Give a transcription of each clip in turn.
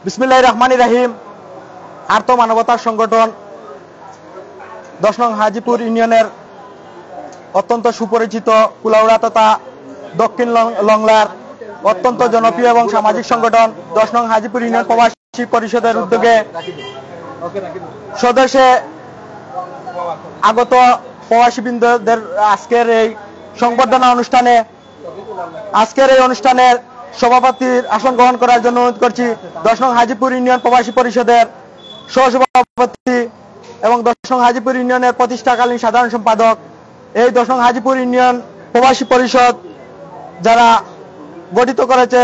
বিসমিল্লাহির রহমানির রহিম। আর্ত মানবতার সংগঠন 10 নং হাজিপুর ইউনিয়নের অত্যন্ত সুপরিচিত কুলাউড়া তথা দক্ষিণ লংলার অত্যন্ত জনপ্রিয় এবং সামাজিক সংগঠন 10 নং হাজিপুর ইউনিয়ন প্রবাসী পরিষদের উদ্যোগে স্বদেশে আগত প্রবাসীবৃন্দদের আজকের এই সংবর্ধনা অনুষ্ঠানে অনুষ্ঠানের সভাপতির আসন গ্রহণ করার জন্য অনুরোধ করছি 10 নং হাজিপুর ইউনিয়ন প্রবাসী পরিষদের সহসভাপতি এবং 10 নং হাজিপুর ইউনিয়নের প্রতিষ্ঠাকালীন সাধারণ সম্পাদক। এই 10 নং হাজিপুর ইউনিয়ন প্রবাসী পরিষদ যারা গঠিত করেছে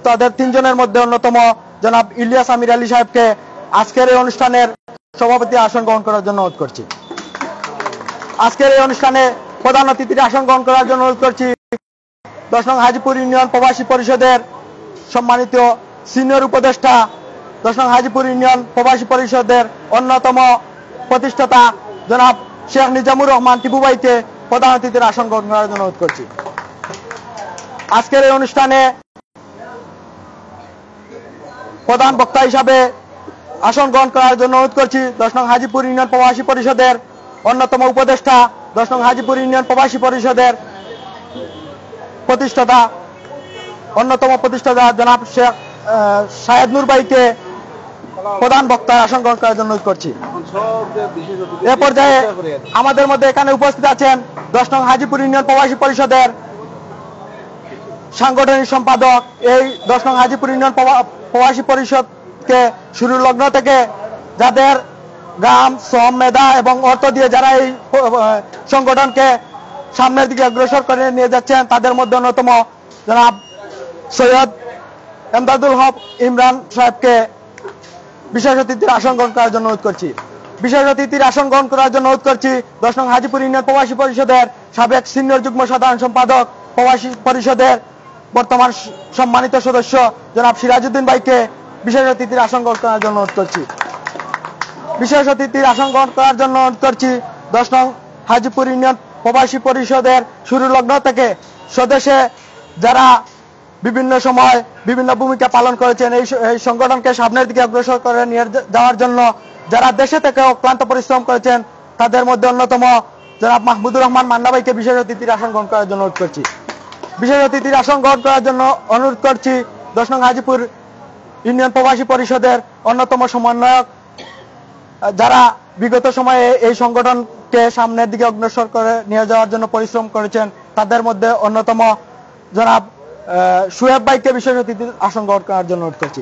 তাদের 3 জনের মধ্যে অন্যতম জনাব ইলিয়াস আমির আলী সাহেবকে আজকের এই অনুষ্ঠানের সভাপতি আসন গ্রহণ করার জন্য অনুরোধ করছি। আজকের এই অনুষ্ঠানে প্রধান অতিথির আসন গ্রহণ করার জন্য অনুরোধ করছি 10 নং হাজিপুর ইউনিয়ন প্রবাসী পরিষদের সম্মানিত সিনিয়র উপদেষ্টা 10 নং হাজিপুর ইউনিয়ন প্রবাসী পরিষদের অন্যতম প্রতিষ্ঠাতা জনাব শেখ নিজামুর রহমান টিপু ভাইকে প্রধান অতিথির আসন গ্রহণ করার জন্য অনুরোধ করছি। আজকের এই অনুষ্ঠানে প্রধান বক্তা হিসাবে আসন গ্রহণ করার জন্য অনুরোধ করছি 10 নং হাজিপুর ইউনিয়ন প্রবাসী পরিষদের অন্যতম উপদেষ্টা 10 নং হাজিপুর ইউনিয়ন প্রবাসী পরিষদের অন্যতম প্রতিষ্ঠাতা জনাব শেখ শাহেদ নূর ভাইকে প্রধান বক্তা আসন গ্রহণ করার জন্য অনুরোধ করছি। এ পর্যায়ে আমাদের মধ্যে এখানে উপস্থিত আছেন 10 নং হাজিপুর ইউনিয়ন প্রবাসী পরিষদের সাংগঠনিক সম্পাদক। এই 10 নং হাজিপুর ইউনিয়ন প্রবাসী পরিষদকে শুরুর লগ্ন থেকে যাদের গ্রাম শ্রম মেধা এবং অর্থ দিয়ে যারা এই সংগঠনকে সামনের দিকে অগ্রসর করে নিয়ে যাচ্ছেন তাদের মধ্যে অন্যতম জনাব সৈয়দ এমদাদুল হক ইমরান সাহেবকে বিশেষ অতিথির আসন গ্রহণ করার জন্য অনুরোধ করছি। বিশেষ অতিথির আসন গ্রহণ করার জন্য অনুরোধ করছি 10 নং হাজিপুর ইউনিয়ন প্রবাসী পরিষদের সাবেক সিনিয়র যুগ্ম সাধারণ সম্পাদক প্রবাসী পরিষদের বর্তমান সম্মানিত সদস্য জনাব সিরাজউদ্দিন ভাইকে বিশেষ অতিথির আসন গ্রহণ করার জন্য অনুরোধ করছি। বিশেষ অতিথির আসন গ্রহণ করার জন্য অনুরোধ করছি 10 নং হাজিপুর ইউনিয়ন প্রবাসী পরিষদের শুরু লগ্ন থেকে স্বদেশে যারা বিভিন্ন সময় বিভিন্ন ভূমিকা পালন করেছেন এই সংগঠনকে সামনের দিকে অগ্রসর করে নিয়ে যাওয়ার জন্য যারা দেশে থেকে অক্লান্ত পরিশ্রম করেছেন তাদের মধ্যে অন্যতম জনাব মাহমুদুর রহমান মান্না ভাইকে বিশেষ অতিথির আসন গ্রহণ করার জন্য অনুরোধ করছি। বিশেষ অতিথির আসন গ্রহণ করার জন্য অনুরোধ করছি 10 নং হাজিপুর ইউনিয়ন প্রবাসী পরিষদের অন্যতম সমন্বয়ক যারা বিগত সময়ে এই সংগঠনকে সামনের দিকে অগ্রসর করে নিয়ে যাওয়ার জন্য পরিশ্রম করেছেন তাদের মধ্যে অন্যতম জনাব সুয়েব ভাইকে বিশেষ অতিথির আসন গ্রহণ করার জন্য অনুরোধ করছি।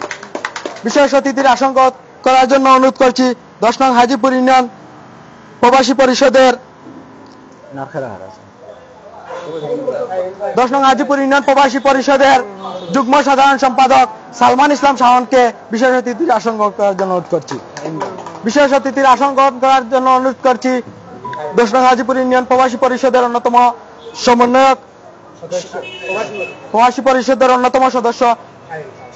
বিশেষ অতিথির আসন গ্রহণ করার জন্য অনুরোধ করছি 10 নং হাজিপুর ইউনিয়ন প্রবাসী পরিষদের 10 নং হাজিপুর ইউনিয়ন প্রবাসী পরিষদের যুগ্ম সাধারণ সম্পাদক সালমান ইসলাম শাওনকে বিশেষ অতিথির আসন গ্রহণ করার জন্য অনুরোধ করছি। বিশেষ অতিথির আসন গ্রহণ করার জন্য অনুরোধ করছি 10 নং হাজিপুর ইউনিয়ন প্রবাসী পরিষদের অন্যতম সমন্বয়ক প্রবাসী পরিষদের অন্যতম সদস্য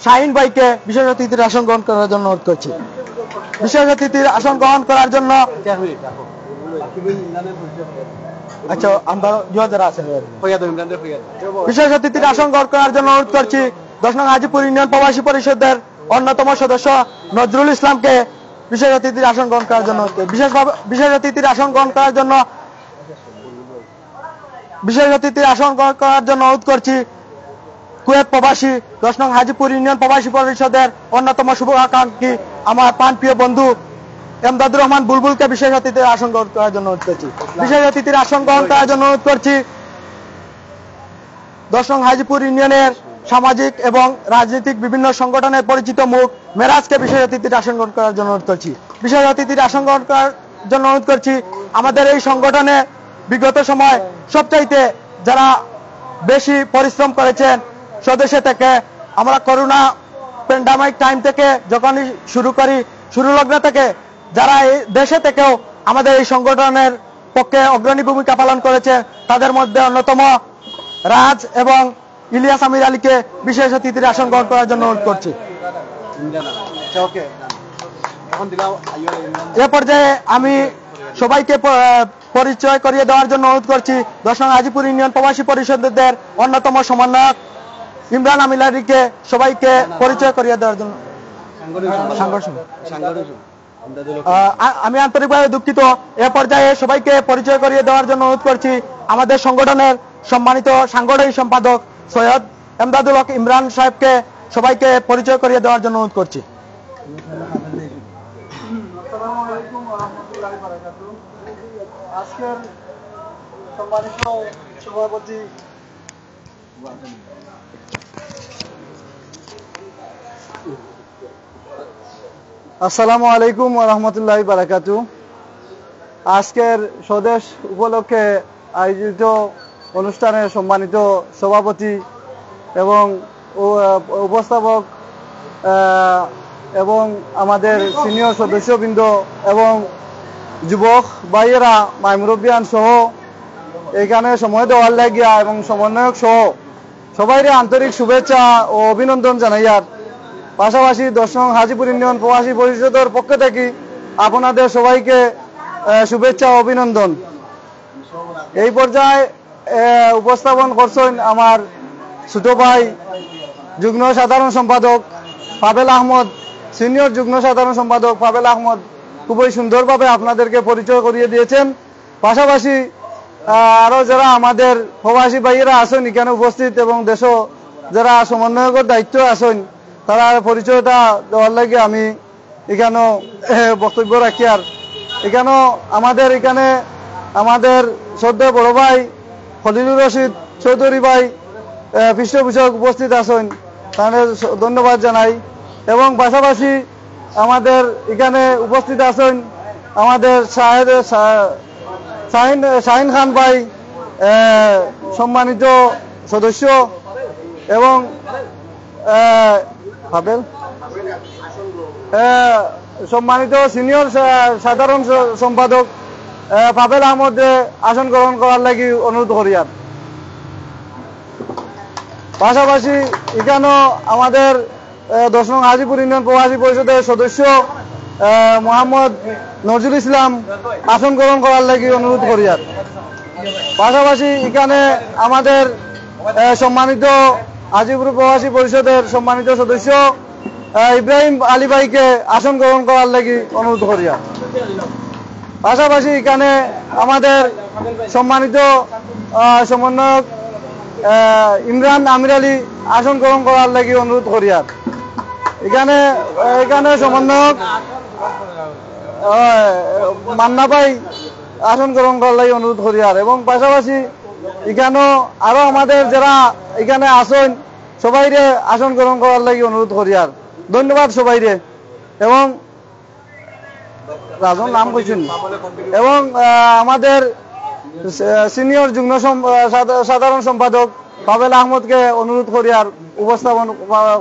শাহিন ভাইকে বিশেষ অতিথির আসন গ্রহণ করার জন্য অনুরোধ করছি। বিশেষ অতিথির আসন গ্রহণ করার জন্য বিশেষ অতিথির আসন গ্রহণ করার জন্য অনুরোধ করছি 10 নং হাজিপুর ইউনিয়ন প্রবাসী পরিষদের অন্যতম সদস্য নজরুল ইসলামকে বিশেষ অতিথির আসন গ্রহণ করার জন্য বিশেষ অতিথির আসন গ্রহণ করার জন্য অনুরোধ করছি কুয়েত প্রবাসী 10 নং হাজিপুর ইউনিয়ন প্রবাসী পরিষদের অন্যতম শুভাকাঙ্ক্ষী আমার প্রাণপ্রিয় বন্ধু এমদাদুর রহমান বুলবুলকে বিশেষ অতিথির আসন গ্রহণ করার জন্য অনুরোধ করছি। বিশেষ অতিথির আসন গ্রহণ করার জন্য অনুরোধ করছি 10 নং হাজিপুর ইউনিয়নের সামাজিক এবং রাজনৈতিক বিভিন্ন সংগঠনের পরিচিত মুখ মেরাজকে বিশেষ অতিথির আসন গ্রহণ করার জন্য অনুরোধ করছি। বিশেষ অতিথির আসন গ্রহণ করার জন্য অনুরোধ করছি আমাদের এই সংগঠনে বিগত সময় সবচাইতে যারা বেশি পরিশ্রম করেছেন স্বদেশে থেকে আমরা করোনা প্যান্ডামিক টাইম থেকে যখনই শুরু লগ্ন থেকে যারা এই দেশে থেকেও আমাদের এই সংগঠনের পক্ষে অগ্রণী ভূমিকা পালন করেছে তাদের মধ্যে অন্যতম রাজ এবং ইলিয়াস আমির আলীকে বিশেষ অতিথির আসন গ্রহণ করার জন্য অনুরোধ করছি। এ পর্যায়ে আমি সবাইকে পরিচয় করিয়ে দেওয়ার জন্য অনুরোধ করছি 10 নং হাজিপুর ইউনিয়ন প্রবাসী পরিষদের অন্যতম সমন্বয়ক ইমরান আমিলারিকে সবাইকে পরিচয় করিয়ে দেওয়ার জন্য আমি আন্তরিকভাবে দুঃখিত। এ পর্যায়ে সবাইকে পরিচয় করিয়ে দেওয়ার জন্য অনুরোধ করছি আমাদের সংগঠনের সম্মানিত সাংগঠনিক সম্পাদক সৈয়দ এমদাদুল হক ইমরান সাহেবকে সবাইকে পরিচয় করিয়ে দেওয়ার জন্য অনুরোধ করছি। আজকের সম্মানিত সভাপতি আসসালামু আলাইকুম ওয়া রাহমাতুল্লাহি ওয়া বারাকাতুহু। আজকের স্বদেশ উপলক্ষে আয়োজিত অনুষ্ঠানের সম্মানিত সভাপতি এবং উপস্থাপক এবং আমাদের সিনিয়র সদস্যবৃন্দ এবং যুবক ভাইয়েরা মাইমুরব্বিয়ান সহ এখানে সময় দেওয়ার লাগিয়া এবং সমন্বয়ক সহ সবাইরে আন্তরিক শুভেচ্ছা ও অভিনন্দন জানাইয়ার পাশাপাশি 10 নং হাজীপুর ইউনিয়ন প্রবাসী পরিষদের পক্ষ থেকে আপনাদের সবাইকে শুভেচ্ছা ও অভিনন্দন। এই পর্যায়ে উপস্থাপন করছেন আমার ছোট ভাই যুগ্ম সাধারণ সম্পাদক পাবেল আহমদ, সিনিয়র যুগ্ম সাধারণ সম্পাদক পাবেল আহমদ খুবই সুন্দরভাবে আপনাদেরকে পরিচয় করিয়ে দিয়েছেন। পাশাপাশি আরো যারা আমাদের প্রবাসী ভাইয়েরা আছেন এখানে উপস্থিত এবং দেশ যারা সমন্বয়কের দায়িত্ব আছেন তারা পরিচয়টা দেওয়ার লাগে আমি এখানে বক্তব্য রাখি। আর এখানেও আমাদের শ্রদ্ধেয় বড় ভাই খলিলুর রশিদ চৌধুরী ভাই পৃষ্ঠপোষক উপস্থিত আছেন, তাদের ধন্যবাদ জানাই। এবং পাশাপাশি আমাদের এখানে উপস্থিত আছেন আমাদের শাহিন খান ভাই সম্মানিত সদস্য এবং সম্মানিত সিনিয়র সাধারণ সম্পাদক পাবেল আহমদ আসন গ্রহণ করার লাগি অনুরোধ করিয়ার। পাশাপাশি এখানেও আমাদের 10 নং হাজীপুর ইউনিয়ন প্রবাসী পরিষদের সদস্য মোহাম্মদ নজরুল ইসলাম আসন গ্রহণ করার লাগি অনুরোধ করিয়ার। পাশাপাশি এখানে আমাদের সম্মানিত হাজীপুর প্রবাসী পরিষদের সম্মানিত সদস্য ইব্রাহিম আলী ভাইকে আসন গ্রহণ করার লাগি অনুরোধ করিয়ার। পাশাপাশি এখানে আমাদের সম্মানিত সমন্বয়ক ইমরান আমির আলী আসন গ্রহণ করার লাগি অনুরোধ করিয়ার। এখানে সমন্বয়ক মান্না ভাই আসন গ্রহণ করার লাগি অনুরোধ করিয়ার। এবং পাশাপাশি এখানেও আরো আমাদের যারা এখানে আসেন সবাইরে আসন গ্রহণ করার লাগি অনুরোধ করিয়ার। ধন্যবাদ সবাইরে। এবং রাজন নাম কইছেন এবং আমাদের সিনিয়র যুগ্ম সাধারণ সম্পাদক পাবেল আহমদকে অনুরোধ করিয়ার উপস্থাপন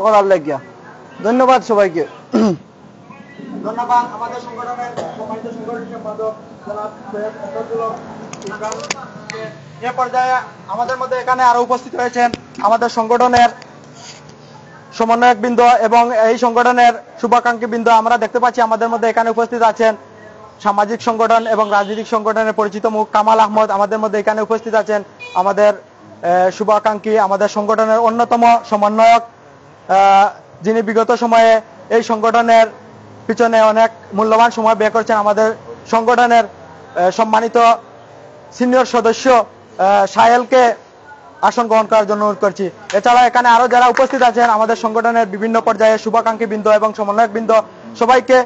করার লাগিয়া। ধন্যবাদ সবাইকে। ধন্যবাদ আমাদের সংগঠনের সম্মানিত সাংগঠনিক সম্পাদক জনাব সৈয়দ এমদাদুল হক ইমরান। এ পর্যায়ে আমাদের মধ্যে এখানে আরো উপস্থিত হয়েছেন আমাদের সংগঠনের সমন্বয়ক বৃন্দ এবং এই সংগঠনের শুভাকাঙ্ক্ষী বৃন্দ। আমরা দেখতে পাচ্ছি আমাদের মধ্যে এখানে উপস্থিত আছেন সামাজিক সংগঠন এবং রাজনৈতিক সংগঠনের পরিচিত মুখ কামাল আহমদ। আমাদের মধ্যে এখানে উপস্থিত আছেন আমাদের শুভাকাঙ্ক্ষী, আমাদের সংগঠনের অন্যতম সমন্বয়ক, যিনি বিগত সময়ে এই সংগঠনের পিছনে অনেক মূল্যবান সময় ব্যয় করছেন, আমাদের সংগঠনের সম্মানিত সিনিয়র সদস্য সাহেলকে আসন গ্রহণ করার জন্য অনুরোধ করছি। এছাড়া এখানে আরো যারা উপস্থিত আছেন আমাদের সংগঠনের বিভিন্ন পর্যায়ে শুভাকাঙ্ক্ষী বৃন্দ এবং সমন্বয়ক বৃন্দ, সবাইকে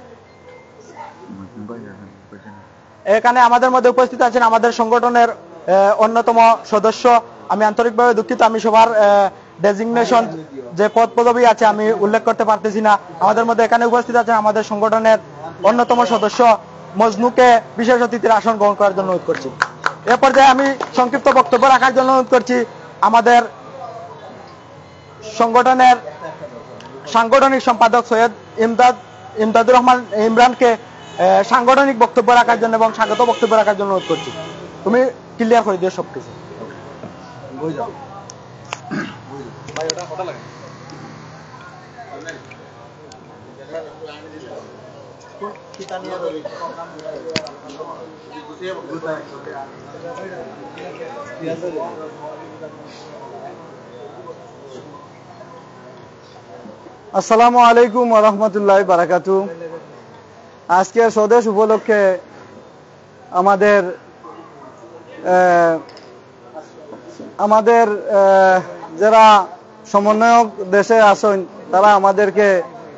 এখানে আমাদের মধ্যে উপস্থিত আছেন আমাদের সংগঠনের অন্যতম সদস্য। আমি আন্তরিকভাবে দুঃখিত, আমি সবার ডেজিগনেশন যে পদ পদবি আছে আমি উল্লেখ করতে পারতেছি না। আমাদের মধ্যে এখানে উপস্থিত আছেন আমাদের সংগঠনের অন্যতম সদস্য মজনুকে বিশেষ অতিথির আসন গ্রহণ করার জন্য অনুরোধ করছি। এ পর্যায়ে আমি সংক্ষিপ্ত বক্তব্য রাখার জন্য অনুরোধ করছি আমাদের সংগঠনের সাংগঠনিক সম্পাদক সৈয়দ ইমদাদুর রহমান ইমরানকে সাংগঠনিক বক্তব্য রাখার জন্য এবং স্বাগত বক্তব্য রাখার জন্য অনুরোধ করছি। তুমি ক্লিয়ার করে দিও সবকিছু। আসসালামু আলাইকুম ওয়া রাহমাতুল্লাহি ওয়া বারাকাতুহু। আজকের স্বদেশ উপলক্ষে আমাদের যারা সমন্বয়ক দেশে আছেন তারা আমাদেরকে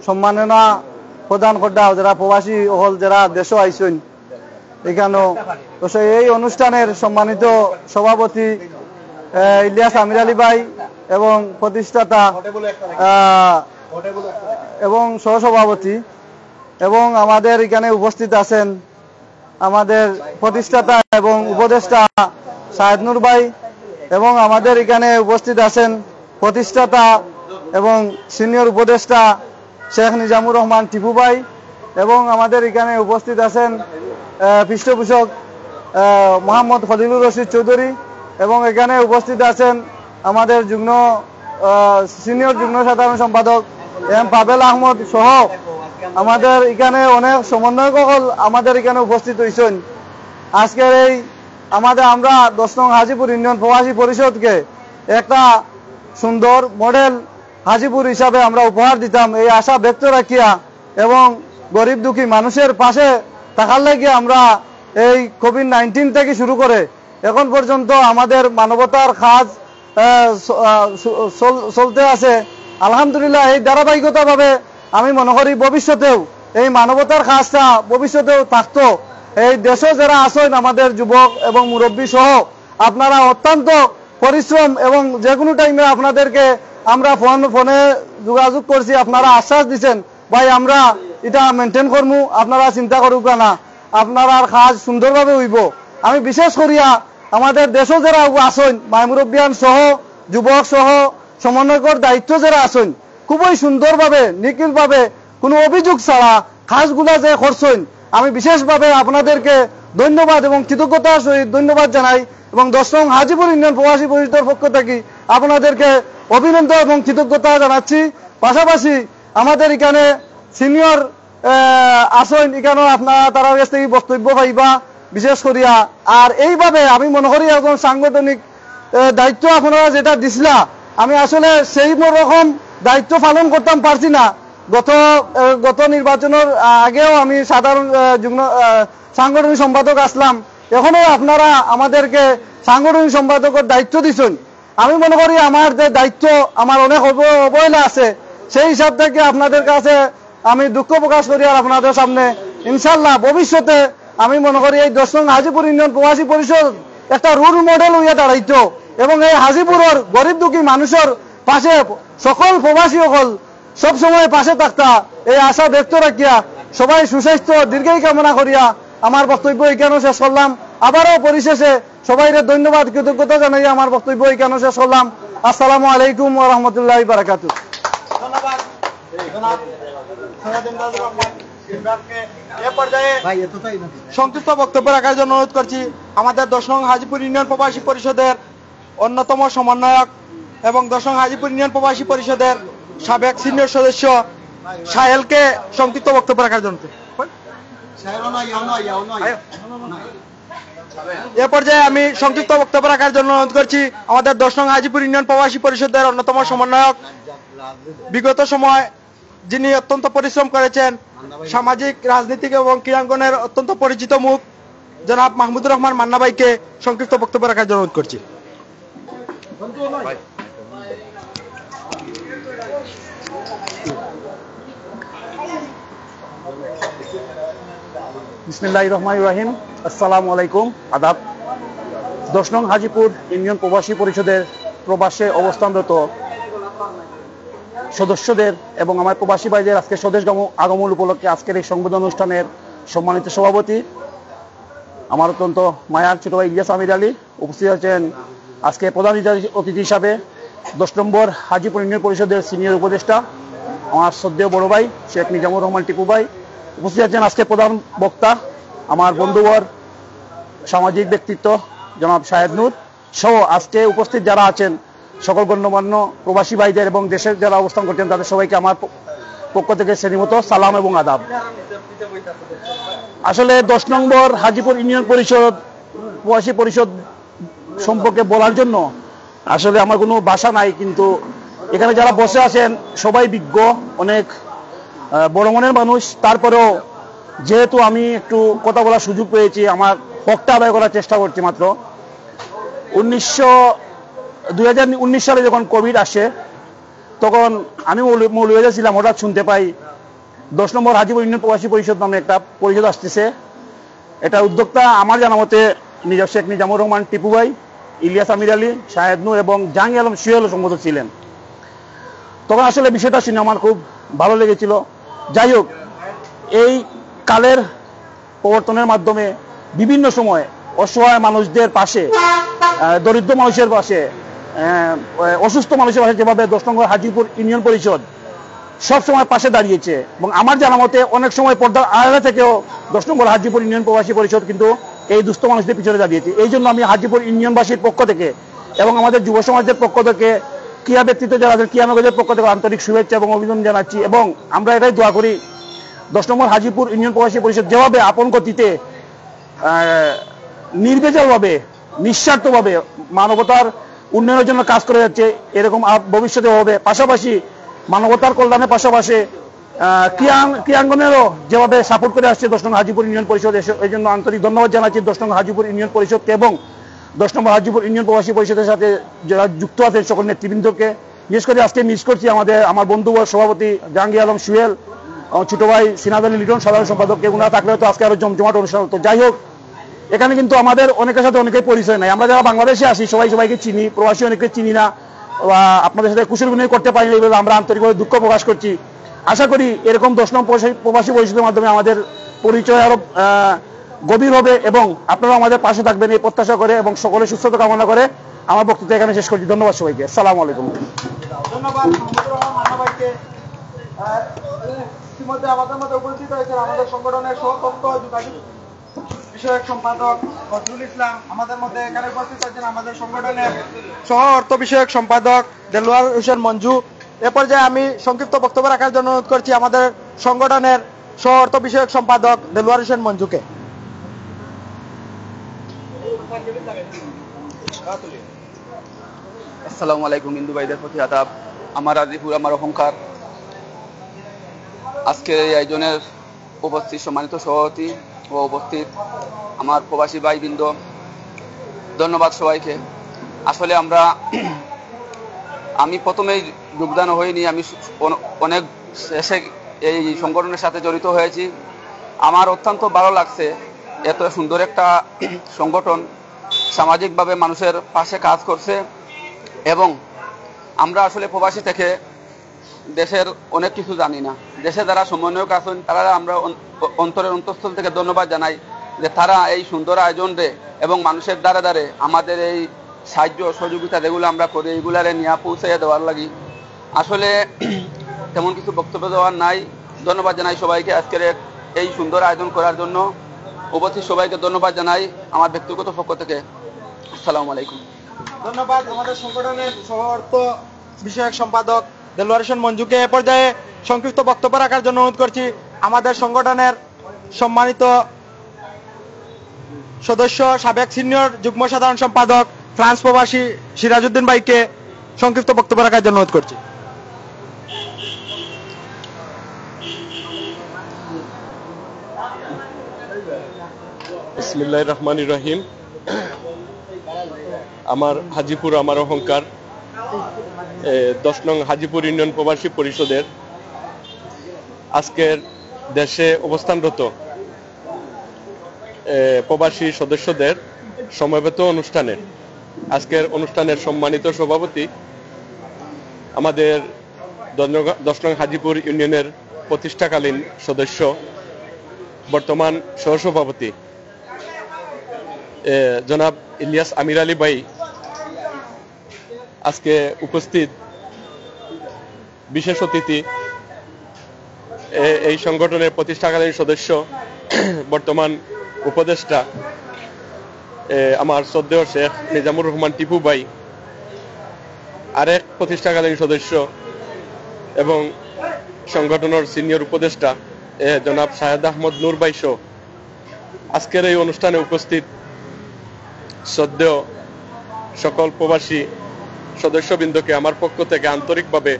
সম্মাননা প্রদান করতে, যারা প্রবাসী হল যারা দেশে আইসেন এখানেও। তো এই অনুষ্ঠানের সম্মানিত সভাপতি ইলিয়াস আমির আলী ভাই এবং প্রতিষ্ঠাতা এবং সহসভাপতি, এবং আমাদের এখানে উপস্থিত আছেন আমাদের প্রতিষ্ঠাতা এবং উপদেষ্টা শাহেদ নূর ভাই, এবং আমাদের এখানে উপস্থিত আছেন প্রতিষ্ঠাতা এবং সিনিয়র উপদেষ্টা শেখ নিজামুর রহমান টিপু ভাই, এবং আমাদের এখানে উপস্থিত আছেন পৃষ্ঠপোষক মোহাম্মদ ফজিলুর রশিদ চৌধুরী, এবং এখানে উপস্থিত আছেন আমাদের সিনিয়র যুগ্ম সাধারণ সম্পাদক এম পাবেল আহমদ সহ আমাদের এখানে অনেক সমন্বয়ক আমাদের এখানে উপস্থিত হয়েছেন। আজকের এই আমরা 10 নং হাজিপুর ইউনিয়ন প্রবাসী পরিষদকে একটা সুন্দর মডেল হাজিপুর হিসাবে আমরা উপহার দিতাম, এই আশা ব্যক্ত রাখিয়া এবং গরিব দুঃখী মানুষের পাশে থাকার লাগিয়ে আমরা এই কোভিড-19 থেকে শুরু করে এখন পর্যন্ত আমাদের মানবতার কাজ চলতে আছে। আলহামদুলিল্লাহ, এই ধারাবাহিকতা ভাবে আমি মনে করি ভবিষ্যতেও এই মানবতার কাজটা ভবিষ্যতেও থাকতো। এই দেশে যারা আছেন আমাদের যুবক এবং মুরব্বী সহ আপনারা অত্যন্ত পরিশ্রম, এবং যে কোনো টাইমে আপনাদেরকে আমরা ফোনে যোগাযোগ করছি, আপনারা আশ্বাস দিচ্ছেন ভাই আমরা এটা মেনটেন করবো, আপনারা চিন্তা করুক না, আপনারা কাজ সুন্দরভাবে হইব। আমি বিশেষ করিয়া আমাদের দেশে যারা আছেন মাইমুরব্বিয়ান সহ যুবক সহ সমন্বয়কর দায়িত্ব যারা আছেন খুবই সুন্দরভাবে নিখিলভাবে কোনো অভিযোগ ছাড়া কাজগুলা যে করছেন, আমি বিশেষভাবে আপনাদেরকে ধন্যবাদ এবং কৃতজ্ঞতার সহিত ধন্যবাদ জানাই, এবং 10 নং হাজিপুর ইউনিয়ন প্রবাসী পরিষদের পক্ষ থেকে আপনাদেরকে অভিনন্দন এবং কৃতজ্ঞতা জানাচ্ছি। পাশাপাশি আমাদের এখানে সিনিয়র আছেন, এখানেও আপনারা তারা কাছ থেকে বক্তব্য পাইবা বিশেষ করিয়া। আর এইভাবে আমি মনে করি এখন সাংগঠনিক দায়িত্ব আপনারা যেটা দিছিলা, আমি আসলে সেই রকম দায়িত্ব পালন করতাম পারছি না। গত নির্বাচনের আগেও আমি সাধারণ যুগ্ম সাংগঠনিক সম্পাদক আসলাম, এখনো আপনারা আমাদেরকে সাংগঠনিক সম্পাদকের দায়িত্ব দিচ্ছেন। আমি মনে করি আমার যে দায়িত্ব আমার অনেক অবহেলা আছে, সেই হিসাব থেকে আপনাদের কাছে আমি দুঃখ প্রকাশ করি। আর আপনাদের সামনে ইনশাল্লাহ ভবিষ্যতে আমি মনে করি এই 10 নং হাজিপুর ইউনিয়ন প্রবাসী পরিষদ একটা রোল মডেল হইয়া দাঁড়াইতো, এবং এই হাজিপুরের গরিব দুঃখী মানুষের পাশে সকল প্রবাসী সবসময় পাশে থাকতা, এই আশা ব্যক্ত রাখিয়া সবাই সুস্বাস্থ্য দীর্ঘায়ু কামনা করিয়া আমার বক্তব্য এখানে শেষ করলাম। আবারও পরিশেষে সবাইকে ধন্যবাদ কৃতজ্ঞতা জানাই আমার বক্তব্য এখানে শেষ করলাম। আসসালামু আলাইকুম ওয়া রাহমাতুল্লাহি ওয়া বারাকাতুহু। সংক্ষিপ্ত বক্তব্য রাখার জন্য অনুরোধ করছি আমাদের 10 নং হাজিপুর ইউনিয়ন প্রবাসী পরিষদের অন্যতম সমন্বয়ক এবং 10 নং হাজিপুর ইউনিয়ন প্রবাসী পরিষদের সাবেক সিনিয়র সদস্য সাহেলকে সংক্ষিপ্ত বক্তব্য রাখার জন্য। এ পর্যায়ে আমি সংক্ষিপ্ত বক্তব্য রাখার জন্য অনুরোধ করছি আমাদের 10 নং হাজিপুর ইউনিয়ন প্রবাসী পরিষদের অন্যতম সমন্বয়ক, বিগত সময় যিনি অত্যন্ত পরিশ্রম করেছেন, সামাজিক রাজনীতিক এবং ক্রীড়াঙ্গনের অত্যন্ত পরিচিত মুখ জনাব মাহমুদুর রহমান মান্না ভাইকে সংক্ষিপ্ত বক্তব্য রাখার জন্য অনুরোধ করছি। বিসমিল্লাহির রহমানির রহিম। আসসালামু আলাইকুম, আদাব। 10 নং হাজিপুর ইউনিয়ন প্রবাসী পরিষদের প্রবাসে অবস্থানরত সদস্যদের এবং আমার প্রবাসী ভাইদের আজকে স্বদেশ আগমন উপলক্ষে আজকের এই সংবোধন অনুষ্ঠানের সম্মানিত সভাপতি আমার অত্যন্ত মায়ার ছোট ভাই ইলিয়াস আমির আলী, উপস্থিত আছেন আজকে প্রধান অতিথি হিসাবে 10 নম্বর হাজিপুর ইউনিয়ন পরিষদের সিনিয়র উপদেষ্টা আমার শ্রদ্ধেয় বড় ভাই শেখ নিজামুর রহমান টিপু ভাই, উপস্থিত আছেন আজকে প্রধান বক্তা আমার বন্ধুবর সামাজিক ব্যক্তিত্ব জনাব শাহেদ নূর সহ আজকে উপস্থিত যারা আছেন সকল গণ্যমান্য প্রবাসী ভাইদের এবং দেশের যারা অবস্থান করছেন তাদের সবাইকে আমার পক্ষ থেকে শ্রেণীমত সালাম এবং আদাব। আসলে 10 নম্বর হাজিপুর ইউনিয়ন পরিষদ প্রবাসী পরিষদ সম্পর্কে বলার জন্য আসলে আমার কোনো ভাষা নাই, কিন্তু এখানে যারা বসে আছেন সবাই বিজ্ঞ, অনেক বড় মনের মানুষ। তারপরেও যেহেতু আমি একটু কথা বলার সুযোগ পেয়েছি, আমার হকটা আদায় করার চেষ্টা করছি। মাত্র 2019 সালে যখন কোভিড আসে, তখন আমি মৌলভীবাজার ছিলাম, হঠাৎ শুনতে পাই 10 নম্বর হাজিপুর ইউনিয়ন প্রবাসী পরিষদ নামে একটা পরিষদ আসতেছে। এটা উদ্যোক্তা আমার জানা মতে শেখ নিজামুর রহমান টিপু ভাই, ইলিয়াস আমির আলী, শাহেদ নূর এবং জাহাঙ্গীর আলম সুহেল সম্বোধক ছিলেন। তখন আসলে বিষয়টা শুনে আমার খুব ভালো লেগেছিল। যাই হোক, এই কালের প্রবর্তনের মাধ্যমে বিভিন্ন সময় অসহায় মানুষদের পাশে, দরিদ্র মানুষের পাশে, অসুস্থ মানুষের পাশে যেভাবে 10 নম্বর হাজিপুর ইউনিয়ন পরিষদ সব সময় পাশে দাঁড়িয়েছে, এবং আমার জানা মতে অনেক সময় পর্দার আড়ালে থেকেও 10 নম্বর হাজিপুর ইউনিয়ন প্রবাসী পরিষদ কিন্তু এই দুস্থ মানুষদের পিছনে দাঁড়িয়েছে। এই জন্য আমি হাজিপুর ইউনিয়নবাসীর পক্ষ থেকে এবং আমাদের যুব সমাজের পক্ষ থেকে, ক্রিয়া ব্যক্তিত্ব যারা আছেন ক্রিয়ানগরের পক্ষ থেকে আন্তরিক শুভেচ্ছা এবং অভিনন্দন জানাচ্ছি। এবং আমরা এটাই দোয়া করি 10 নম্বর হাজিপুর ইউনিয়ন প্রবাসী পরিষদ যেভাবে আপন গতিতে, নির্ভেজালভাবে, নিঃস্বার্থভাবে মানবতার উন্নয়নের জন্য কাজ করে যাচ্ছে, এরকম ভবিষ্যতে হবে। পাশাপাশি মানবতার কল্যাণের পাশাপাশি ক্রিয়াঙ্গনেরও যেভাবে সাপোর্ট করে আসছে 10 নম্বর হাজিপুর ইউনিয়ন পরিষদ, এই জন্য আন্তরিক ধন্যবাদ জানাচ্ছি 10 নম্বর হাজিপুর ইউনিয়ন পরিষদকে এবং 10 নম্বর হাজিপুর ইউনিয়ন প্রবাসী পরিষদের সাথে যারা যুক্ত আছে সকল নেতৃবৃন্দকে। বিশেষ করে আজকে মিস করছি আমার বন্ধু সভাপতি জাহাঙ্গীর আলম সুহেল, ছোট ভাই সিনাদ আলী লিটন, সাধারণ সম্পাদককে। ওনারা থাকলে তো আজকে আরো জমজমাট অনুষ্ঠান হতো। যাই হোক, এখানে কিন্তু আমাদের অনেকের সাথে অনেকেই পরিচয় নাই। আমরা যারা বাংলাদেশে আসি সবাইকে চিনি, প্রবাসী অনেকে চিনি না, আপনাদের সাথে কুশল বিনিময় করতে পারি না, আমরা আন্তরিকভাবে দুঃখ প্রকাশ করছি। আশা করি এরকম 10 নম্বর প্রবাসী পরিষদের মাধ্যমে আমাদের পরিচয় আরো গভীর হবে এবং আপনারা আমাদের পাশে থাকবেন এই প্রত্যাশা করে এবং সকলের সুস্থতা কামনা করে আমার বক্তব্য এখানে শেষ করছি। ধন্যবাদ সবাইকে। আসসালামু আলাইকুম। ধন্যবাদ মান্না ভাইকে। ইতিমধ্যে আমাদের মধ্যে উপস্থিত হয়েছেন আমাদের সংগঠনের সহতত্ত্ব যোগাযোগ বিষয়ক সম্পাদক নজরুল ইসলাম। আমাদের মধ্যে এখানে উপস্থিত হয়েছেন আমাদের সংগঠনের সহ অর্থ বিষয়ক সম্পাদক দেলোয়ার হোসেন মঞ্জু। এ পর্যায়ে আমি সংক্ষিপ্ত বক্তব্য রাখার জন্য অনুরোধ করছি আমাদের সংগঠনের সহ অর্থ বিষয়ক সম্পাদক দেলোয়ার হোসেন মঞ্জুকে। আসসালামু আলাইকুম। হিন্দু ভাইদের প্রতি আদাব। আমার আজিপুর আমার অহংকার। আজকের এই আয়োজনের উপস্থিত সম্মানিত সভাপতি ও উপস্থিত আমার প্রবাসী ভাইবৃন্দ, ধন্যবাদ সবাইকে। আসলে আমি প্রথমেই যোগদান হইনি, আমি অনেক শেষে এই সংগঠনের সাথে জড়িত হয়েছি। আমার অত্যন্ত ভালো লাগছে, এত সুন্দর একটা সংগঠন সামাজিকভাবে মানুষের পাশে কাজ করছে। এবং আমরা আসলে প্রবাসী থেকে দেশের অনেক কিছু জানি না। দেশে যারা সমন্বয়ক আছেন তারা আমরা অন্তরের অন্তঃস্থল থেকে ধন্যবাদ জানাই যে তারা এই সুন্দর আয়োজনে এবং মানুষের দ্বারে দ্বারে আমাদের এই সাহায্য সহযোগিতা যেগুলো আমরা করি এইগুলারে নিয়ে পৌঁছাইয়া দেওয়ার লাগি। আসলে তেমন কিছু বক্তব্য দেওয়ার নাই। ধন্যবাদ জানাই সবাইকে আজকের এই সুন্দর আয়োজন করার জন্য। উপস্থিত সবাইকে ধন্যবাদ জানাই আমার ব্যক্তিগত পক্ষ থেকে। আসসালামু আলাইকুম। ধন্যবাদ আমাদের সংগঠনের সহ অর্থ বিষয়ক সম্পাদক দেলোয়ার হোসেন মঞ্জুকে। এ পর্যায়ে সংক্ষিপ্ত বক্তব্য রাখার জন্য অনুরোধ করছি আমাদের সংগঠনের সম্মানিত সদস্য সাবেক সিনিয়র যুগ্ম সাধারণ সম্পাদক ফ্রান্স প্রবাসী সিরাজউদ্দিন ভাইকে সংক্ষিপ্ত বক্তব্য রাখার জন্য অনুরোধ করছি। বিসমিল্লাহির রহমানির রহিম। আমার হাজিপুর আমার অহংকার 10 নং হাজিপুর ইউনিয়ন প্রবাসী পরিষদের আজকের দেশে অবস্থানরত প্রবাসী সদস্যদের সমবেত অনুষ্ঠানের আজকের অনুষ্ঠানের সম্মানিত সভাপতি, আমাদের 10 নং হাজিপুর ইউনিয়নের প্রতিষ্ঠাকালীন সদস্য, বর্তমান সহসভাপতি জনাব ইলিয়াস আমির আলী ভাই, আজকে উপস্থিত বিশেষ অতিথি, এই সংগঠনের প্রতিষ্ঠাকালীন সদস্য, বর্তমান উপদেষ্টা আমার শ্রদ্ধেয় শেখ নিজামুর রহমান টিপু ভাই, আরেক প্রতিষ্ঠাকালীন সদস্য এবং সংগঠনের সিনিয়র উপদেষ্টা জনাব শাহেদ আহমদ নূর ভাই সহ আজকের এই অনুষ্ঠানে উপস্থিত শ্রদ্ধেয় সকল প্রবাসী সদস্যবৃন্দকে আমার পক্ষ থেকে আন্তরিকভাবে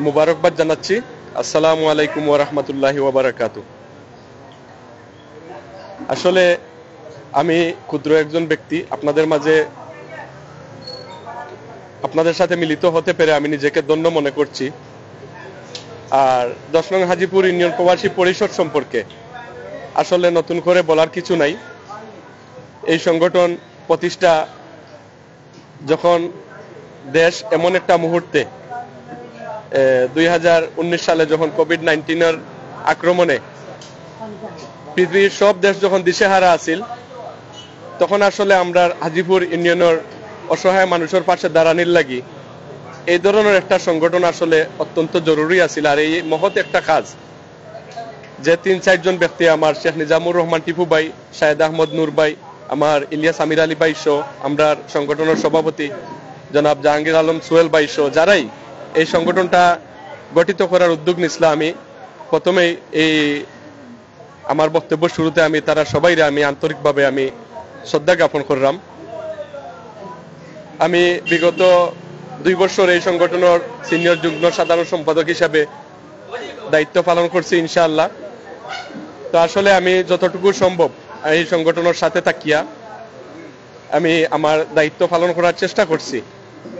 মুবারকবাদ জানাচ্ছি। আসসালামু আলাইকুম ওয়া রাহমাতুল্লাহি ওয়া বারাকাতুহু। আসলে আমি ক্ষুদ্র একজন ব্যক্তি, আপনাদের মাঝে আপনাদের সাথে মিলিত হতে পেরে আমি নিজেকে ধন্য মনে করছি। আর 10 নং হাজীপুর ইউনিয়ন প্রবাসী পরিষদ সম্পর্কে আসলে নতুন করে বলার কিছু নাই। এই সংগঠন প্রতিষ্ঠা যখন দেশ এমন একটা মুহূর্তে 2019 সালে যখন কোভিড-19 আক্রমণে পৃথিবীর সব দেশ যখন দিশেহারা আছিল, তখন আসলে আমরা হাজীপুর ইউনিয়নের অসহায় মানুষের পাশে দাঁড়ানির লাগি এই ধরনের একটা সংগঠন আসলে অত্যন্ত জরুরি আছিল। আর এই মহৎ একটা কাজ যে 3-4 জন ব্যক্তি, আমার শেখ নিজামুর রহমান টিপু ভাই, শাহেদ আহমদ নূর ভাই, আমার ইলিয়াস আমির আলী ভাই সহ আমরা সংগঠনের সভাপতি জনাব জাহাঙ্গীর আলম সোহেল ভাই সহ যারাই এই সংগঠনটা গঠিত করার উদ্যোগ নিছিল, আমি প্রথমেই এই আমার বক্তব্য শুরুতে আমি তারা সবাইরে আমি আন্তরিকভাবে আমি শ্রদ্ধা জ্ঞাপন করলাম। আমি বিগত 2 বছর এই সংগঠনের সিনিয়র যুগ্ম সাধারণ সম্পাদক হিসাবে দায়িত্ব পালন করছি ইনশাআল্লাহ। তো আসলে আমি যতটুকু সম্ভব এই সংগঠনের সাথে থাকিয়া আমি আমার দায়িত্ব পালন করার চেষ্টা করছি।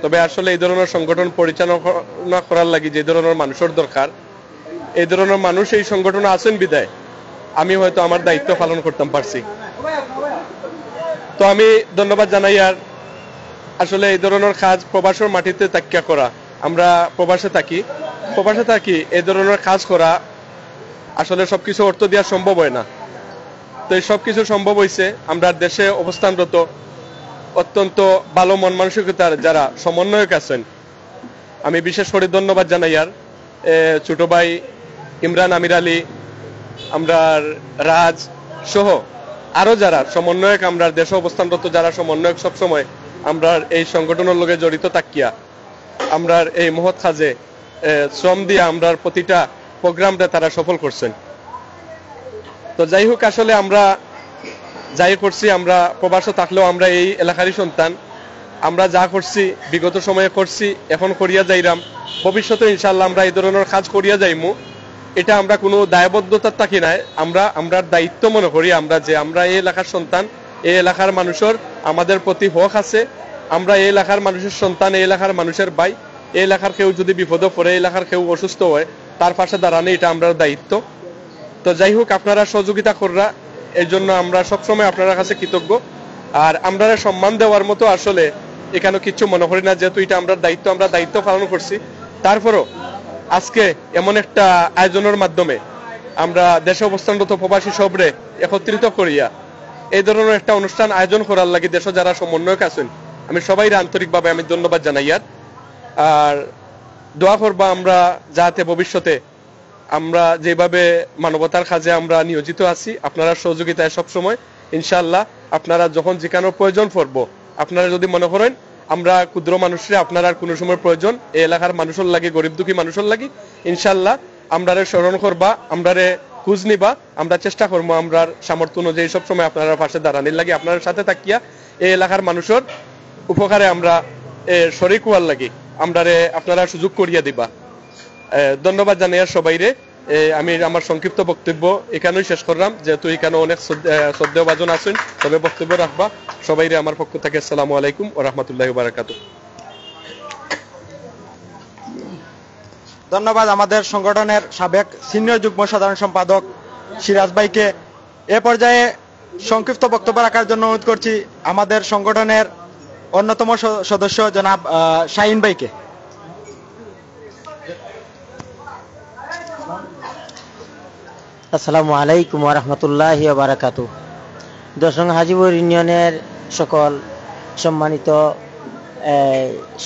তবে আসলে এই ধরনের সংগঠন পরিচালনা করার লাগি যে ধরনের মানুষের দরকার, এই ধরনের মানুষ এই সংগঠনে আছেন বিদায় আমি হয়তো আমার দায়িত্ব পালন করতাম পারছি। তো আমি ধন্যবাদ জানাই। আর আসলে এই ধরনের কাজ প্রবাসের মাটিতে তাকিয়া করা, আমরা প্রবাসে থাকি এই ধরনের কাজ করা আসলে সবকিছু অর্থ দেওয়া সম্ভব হয় না। তো এই সবকিছু সম্ভব হয়েছে আমরা দেশে অবস্থানরত অত্যন্ত ভালো মন মানসিকতার যারা সমন্বয়ক আছেন, আমি বিশেষ করে ধন্যবাদ জানাই। আর ছোট ভাই ইমরান আমির আলী, আমরা রাজ সহ আরো যারা সমন্বয়ক, আমরা দেশে অবস্থানরত যারা সমন্বয়ক, সবসময় আমরা এই সংগঠনের লগে জড়িত থাকিয়া আমরা এই মহৎ কাজে শ্রম দিয়ে আমরা প্রতিটা প্রোগ্রামটা তারা সফল করছেন। তো যাই হোক, আসলে আমরা যাই করছি, আমরা প্রবাসে থাকলেও আমরা এই এলাকারই সন্তান। আমরা যা করছি বিগত সময়ে করছি, এখন করিয়া যাইরাম, ভবিষ্যতে ইনশাআল্লাহ আমরা এই ধরনের কাজ করিয়া যাইমু। এটা আমরা কোনো দায়বদ্ধতার থাকি নাই, আমরা দায়িত্ব মনে করি আমরা এই এলাকার সন্তান, এই এলাকার মানুষের আমাদের প্রতি হক আছে। আমরা এই এলাকার মানুষের সন্তান, এই এলাকার মানুষের ভাই। এই এলাকার কেউ যদি বিপদে পড়ে, এই এলাকার কেউ অসুস্থ হয়, তার পাশে দাঁড়ানো এটা আমরা দায়িত্ব। তো যাই হোক, আপনারা সহযোগিতা কররা, এই জন্য আমরা সবসময় আপনার কাছে কৃতজ্ঞ। আর আমরা সম্মান দেওয়ার মতো আসলে এখানে কিছু মনে করি না, যেহেতু এটা আমরা দায়িত্ব পালন করছি। তারপরও আজকে এমন একটা আয়োজনের মাধ্যমে আমরা দেশে অবস্থানরত প্রবাসী সবরে একত্রিত করিয়া এই ধরনের একটা অনুষ্ঠান আয়োজন করার লাগি দেশে যারা সমন্বয়ক আছেন, আমি সবাই আন্তরিকভাবে আমি ধন্যবাদ জানাই। আর দোয়া করবা আমরা যাতে ভবিষ্যতে আমরা যেভাবে মানবতার কাজে আমরা নিয়োজিত আছি, আপনারা সহযোগিতায় সবসময় ইনশাআল্লাহ, আপনারা যখন যেখানে প্রয়োজন পড়বো, আপনারা যদি মনে করেন আমরা ক্ষুদ্র মানুষরা আপনারা কোনো সময় প্রয়োজন এই এলাকার মানুষের লাগি, গরিব দুঃখী মানুষের লাগি, ইনশাআল্লাহ আমরারে স্মরণ করবা, আমরারে খোঁজ নিবা, আমরা চেষ্টা করবো আমরা সামর্থ্য অনুযায়ী সবসময় আপনারা পাশে দাঁড়ানির লাগি, আপনার সাথে থাকিয়া এই এলাকার মানুষের উপকারে আমরা শরীক হওয়ার লাগি আমরারে আপনারা সুযোগ করিয়া দিবা। ধন্যবাদ জানাই সবাইরে। আমি আমার সংক্ষিপ্ত বক্তব্য এখানেই শেষ করলাম, যেহেতু এখানে অনেক শ্রদ্ধেয় ভাজন আছেন, তবে বক্তব্য রাখবা সবাইরে আমার পক্ষ থেকে। আসসালামু আলাইকুম ওয়া রাহমাতুল্লাহি ওয়া বারাকাতুহু। ধন্যবাদ আমাদের সংগঠনের সাবেক সিনিয়র যুগ্ম সাধারণ সম্পাদক সিরাজ ভাইকে। এ পর্যায়ে সংক্ষিপ্ত বক্তব্য রাখার জন্য অনুরোধ করছি আমাদের সংগঠনের অন্যতম সদস্য জনাব শাহিন ভাইকে। আসসালামু আলাইকুম ওয়া রাহমাতুল্লাহি ওয়া বারাকাতুহু। 10 নং হাজীপুর ইউনিয়নের সকল সম্মানিত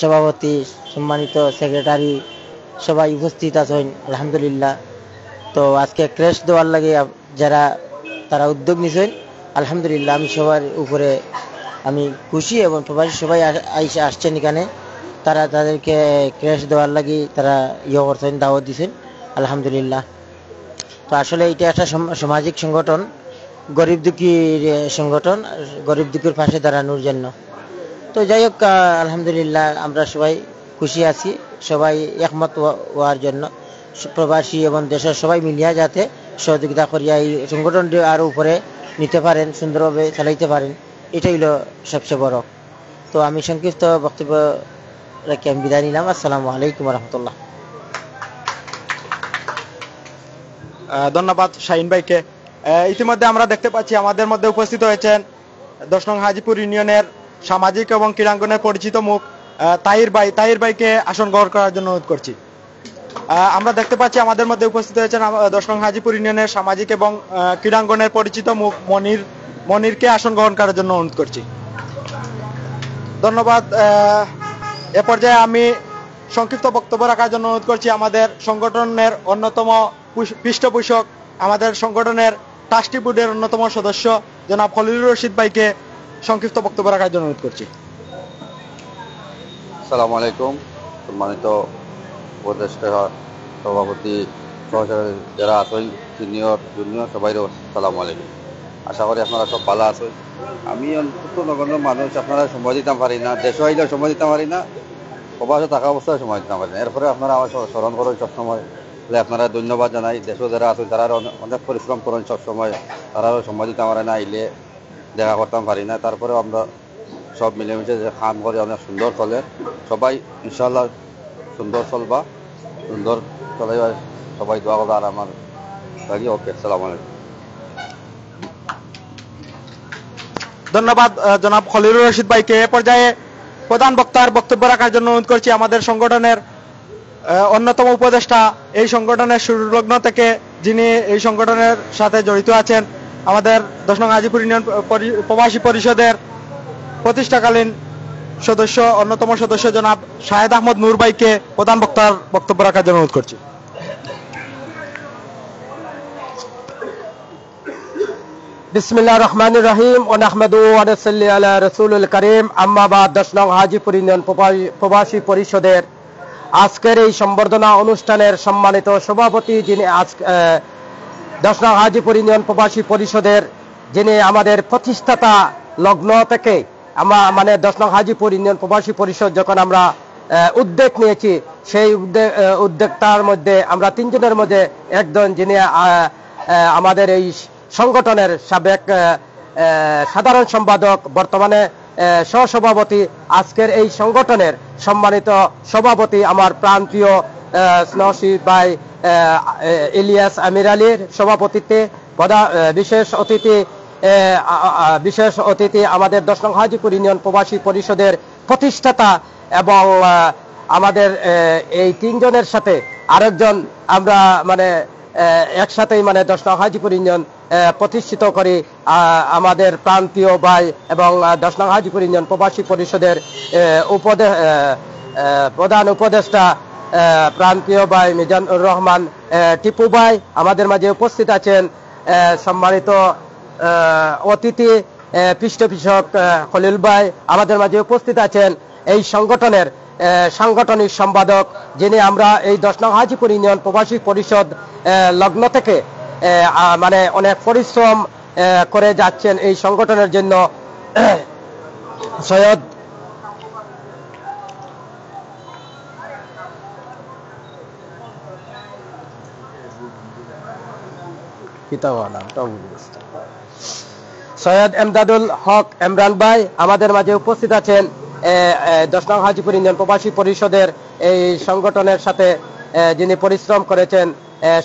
সভাপতি, সম্মানিত সেক্রেটারি সবাই উপস্থিত আছেন আলহামদুলিল্লাহ। তো আজকে ক্রেশ দেওয়ার লাগে যারা তারা উদ্যোগ নিছেন আলহামদুলিল্লাহ, আমি সবার উপরে আমি খুশি এবং প্রবাসী সবাই আসছেন এখানে, তারা তাদেরকে ক্রেশ দেওয়ার লাগি তারা করছেন, দাওয়াত দিচ্ছেন আলহামদুলিল্লাহ। তো আসলে এটা একটা সামাজিক সংগঠন, গরিব দুঃখীর সংগঠন, গরিব দুঃখীর পাশে দাঁড়ানোর জন্য। তো যাই হোক, আলহামদুলিল্লাহ আমরা সবাই খুশি আছি, সবাই একমত হওয়ার জন্য প্রবাসী এবং দেশের সবাই মিলিয়া যাতে সহযোগিতা করিয়া এই সংগঠনটি আরো উপরে নিতে পারেন, সুন্দরভাবে চালাইতে পারেন, এটাই হলো সবচেয়ে বড়। তো আমি সংক্ষিপ্ত বক্তব্য রেখে আমি বিদায় নিলাম। আসসালামু আলাইকুম রহমতুল্লাহ। ধন্যবাদ শাহিন ভাইকে। ইতিমধ্যে আমরা দেখতে পাচ্ছি আমাদের মধ্যে উপস্থিত হয়েছেন 10 নং হাজিপুর ইউনিয়নের সামাজিক এবং ক্রীড়াঙ্গনের পরিচিত মুখ তাহির ভাই। তাহির ভাইকে আসন গ্রহণ করার জন্য অনুরোধ করছি। আমরা দেখতে পাচ্ছি আমাদের মধ্যে উপস্থিত হয়েছেন 10 নং হাজিপুর ইউনিয়নের সামাজিক এবং ক্রীড়াঙ্গনের পরিচিত মুখ মনিরকে আসন গ্রহণ করার জন্য অনুরোধ করছি। ধন্যবাদ। এ পর্যায়ে আমি সংক্ষিপ্ত বক্তব্য রাখার জন্য অনুরোধ করছি আমাদের সংগঠনের অন্যতম পৃষ্ঠপোষক, আমাদের সংগঠনের ট্রাস্টি বোর্ডের অন্যতম সদস্য জনাব খলিলুর রশিদ ভাইকে সংক্ষিপ্ত বক্তব্য রাখার জন্য অনুরোধ করছি। আসসালামু আলাইকুম। সম্মানিত উপদেষ্টা, সভাপতি, সহকারী যারা আছেন, সিনিয়র জুনিয়র সবাই আসসালামু আলাইকুম। আশা করি আপনারা সব ভালো আছেন। আমি অন্তত নগণ্য মানুষ, আপনারা সময় দিতে পারি না, দেশে আইলেও সময় দিতে পারি না, প্রবাসে থাকা অবস্থায় সময় দিতে পারি না। এরপরে আপনারা আমার স্মরণ করেন সবসময়, আপনারা ধন্যবাদ জানাই। দেশে যারা আছেন তারা অনেক পরিশ্রম করেন সবসময়, তারাও সময় দিতে পারে না, আইলে দেখা করতাম পারি না। তারপরেও আমরা সব মিলেমিশে যে কাম করে অনেক সুন্দর চলে, সবাই ইনশাল্লাহ সুন্দর চলবা, সুন্দর চলাইবা, সবাই দোয়া করবা। আর আমার লাগি ওকে, আসসালামু আলাইকুম। ধন্যবাদ জনাব খলিলুর রশিদ ভাইকে। এ পর্যায়ে প্রধান বক্তার বক্তব্য রাখার জন্য অনুরোধ করছি আমাদের সংগঠনের অন্যতম উপদেষ্টা, এই সংগঠনের শুরু লগ্ন থেকে যিনি এই সংগঠনের সাথে জড়িত আছেন, আমাদের 10 নং হাজিপুর ইউনিয়ন প্রবাসী পরিষদের প্রতিষ্ঠাকালীন সদস্য, অন্যতম সদস্য জনাব শাহেদ আহমদ নূর ভাইকে প্রধান বক্তার বক্তব্য রাখার জন্য অনুরোধ করছি। বিসমিল্লাহির রহমানির রহিম ওয়া নাহমাদুহু ওয়া নুসাল্লি আলা রাসূলিল কারীম। আম্মা বাদ। 10 নং হাজিপুর ইউনিয়ন প্রবাসী পরিষদের আজকের এই সম্বর্ধনা অনুষ্ঠানের সম্মানিত সভাপতি, যিনি 10 নং হাজিপুর ইউনিয়ন প্রবাসী পরিষদের যিনি আমাদের প্রতিষ্ঠাতা লগ্ন থেকে, মানে 10 নং হাজিপুর ইউনিয়ন প্রবাসী পরিষদ যখন আমরা উদ্যোগ নিয়েছি, সেই উদ্যোক্তার মধ্যে আমরা তিনজনের মধ্যে একজন, যিনি আমাদের এই সংগঠনের সাবেক সাধারণ সম্পাদক, বর্তমানে সহসভাপতি, আজকের এই সংগঠনের সম্মানিত সভাপতি আমার প্রাণপ্রিয় স্নেহশীল ভাই ইলিয়াস আমির আলীর সভাপতিত্বে বিশেষ অতিথি আমাদের 10 নং হাজিপুর ইউনিয়ন প্রবাসী পরিষদের প্রতিষ্ঠাতা এবং আমাদের এই তিনজনের সাথে আরেকজন আমরা মানে একসাথেই মানে 10 নং হাজিপুর ইউনিয়ন প্রতিষ্ঠিত করি আমাদের প্রান্তীয় ভাই এবং 10 নং হাজিপুর ইউনিয়ন প্রবাসী পরিষদের প্রধান উপদেষ্টা প্রান্তীয় ভাই মিজানুর রহমান টিপু ভাই আমাদের মাঝে উপস্থিত আছেন। সম্মানিত অতিথি পৃষ্ঠপোষক খলিল ভাই আমাদের মাঝে উপস্থিত আছেন। এই সংগঠনের সাংগঠনিক সম্পাদক, যিনি আমরা এই 10 নং হাজিপুর ইউনিয়ন প্রবাসী পরিষদ লগ্ন থেকে মানে অনেক পরিশ্রম করে যাচ্ছেন এই সংগঠনের জন্য, সৈয়দ এমদাদুল হক ইমরান ভাই আমাদের মাঝে উপস্থিত আছেন। 10 নং হাজিপুর ইউনিয়ন প্রবাসী পরিষদের এই সংগঠনের সাথে যিনি পরিশ্রম করেছেন,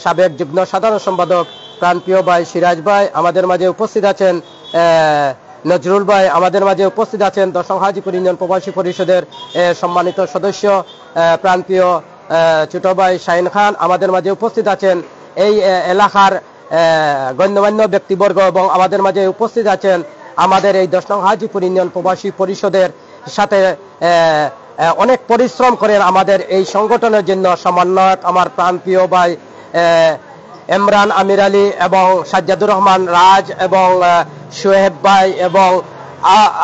সাবেক যুগ্ম সাধারণ সম্পাদক প্রাণপ্রিয় ভাই সিরাজ ভাই আমাদের মাঝে উপস্থিত আছেন। নজরুল ভাই আমাদের মাঝে উপস্থিত আছেন। 10 নং হাজিপুর ইউনিয়ন প্রবাসী পরিষদের সম্মানিত সদস্য প্রাণপ্রিয় ছোট ভাই শাহিন খান আমাদের মাঝে উপস্থিত আছেন। এই এলাকার গণ্যমান্য ব্যক্তিবর্গ এবং আমাদের মাঝে উপস্থিত আছেন আমাদের এই 10 নং হাজিপুর ইউনিয়ন প্রবাসী পরিষদের সাথে অনেক পরিশ্রম করেন আমাদের এই সংগঠনের জন্য সমন্বয়ক আমার প্রাণপ্রিয় ভাই ইমরান আমির আলী এবং সাজ্জাদুর রহমান রাজ এবং সোহেব ভাই এবং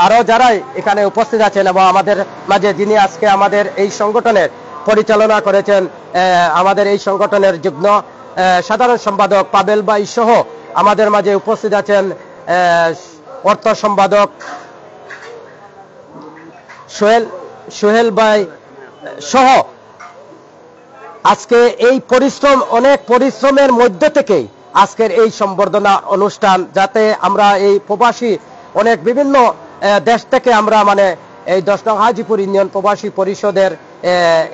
আরো যারাই এখানে উপস্থিত আছেন এবং আমাদের মাঝে যিনি আজকে আমাদের এই সংগঠনের পরিচালনা করেছেন, আমাদের এই সংগঠনের যুগ্ম সাধারণ সম্পাদক পাবেল ভাই সহ আমাদের মাঝে উপস্থিত আছেন অর্থ সম্পাদক সোহেল ভাই সহ আজকে এই অনেক পরিশ্রমের মধ্য থেকে আজকের এই সম্বর্ধনা অনুষ্ঠান, যাতে আমরা এই প্রবাসী অনেক বিভিন্ন দেশ থেকে আমরা মানে এই 10 নং হাজীপুর ইউনিয়ন প্রবাসী পরিষদের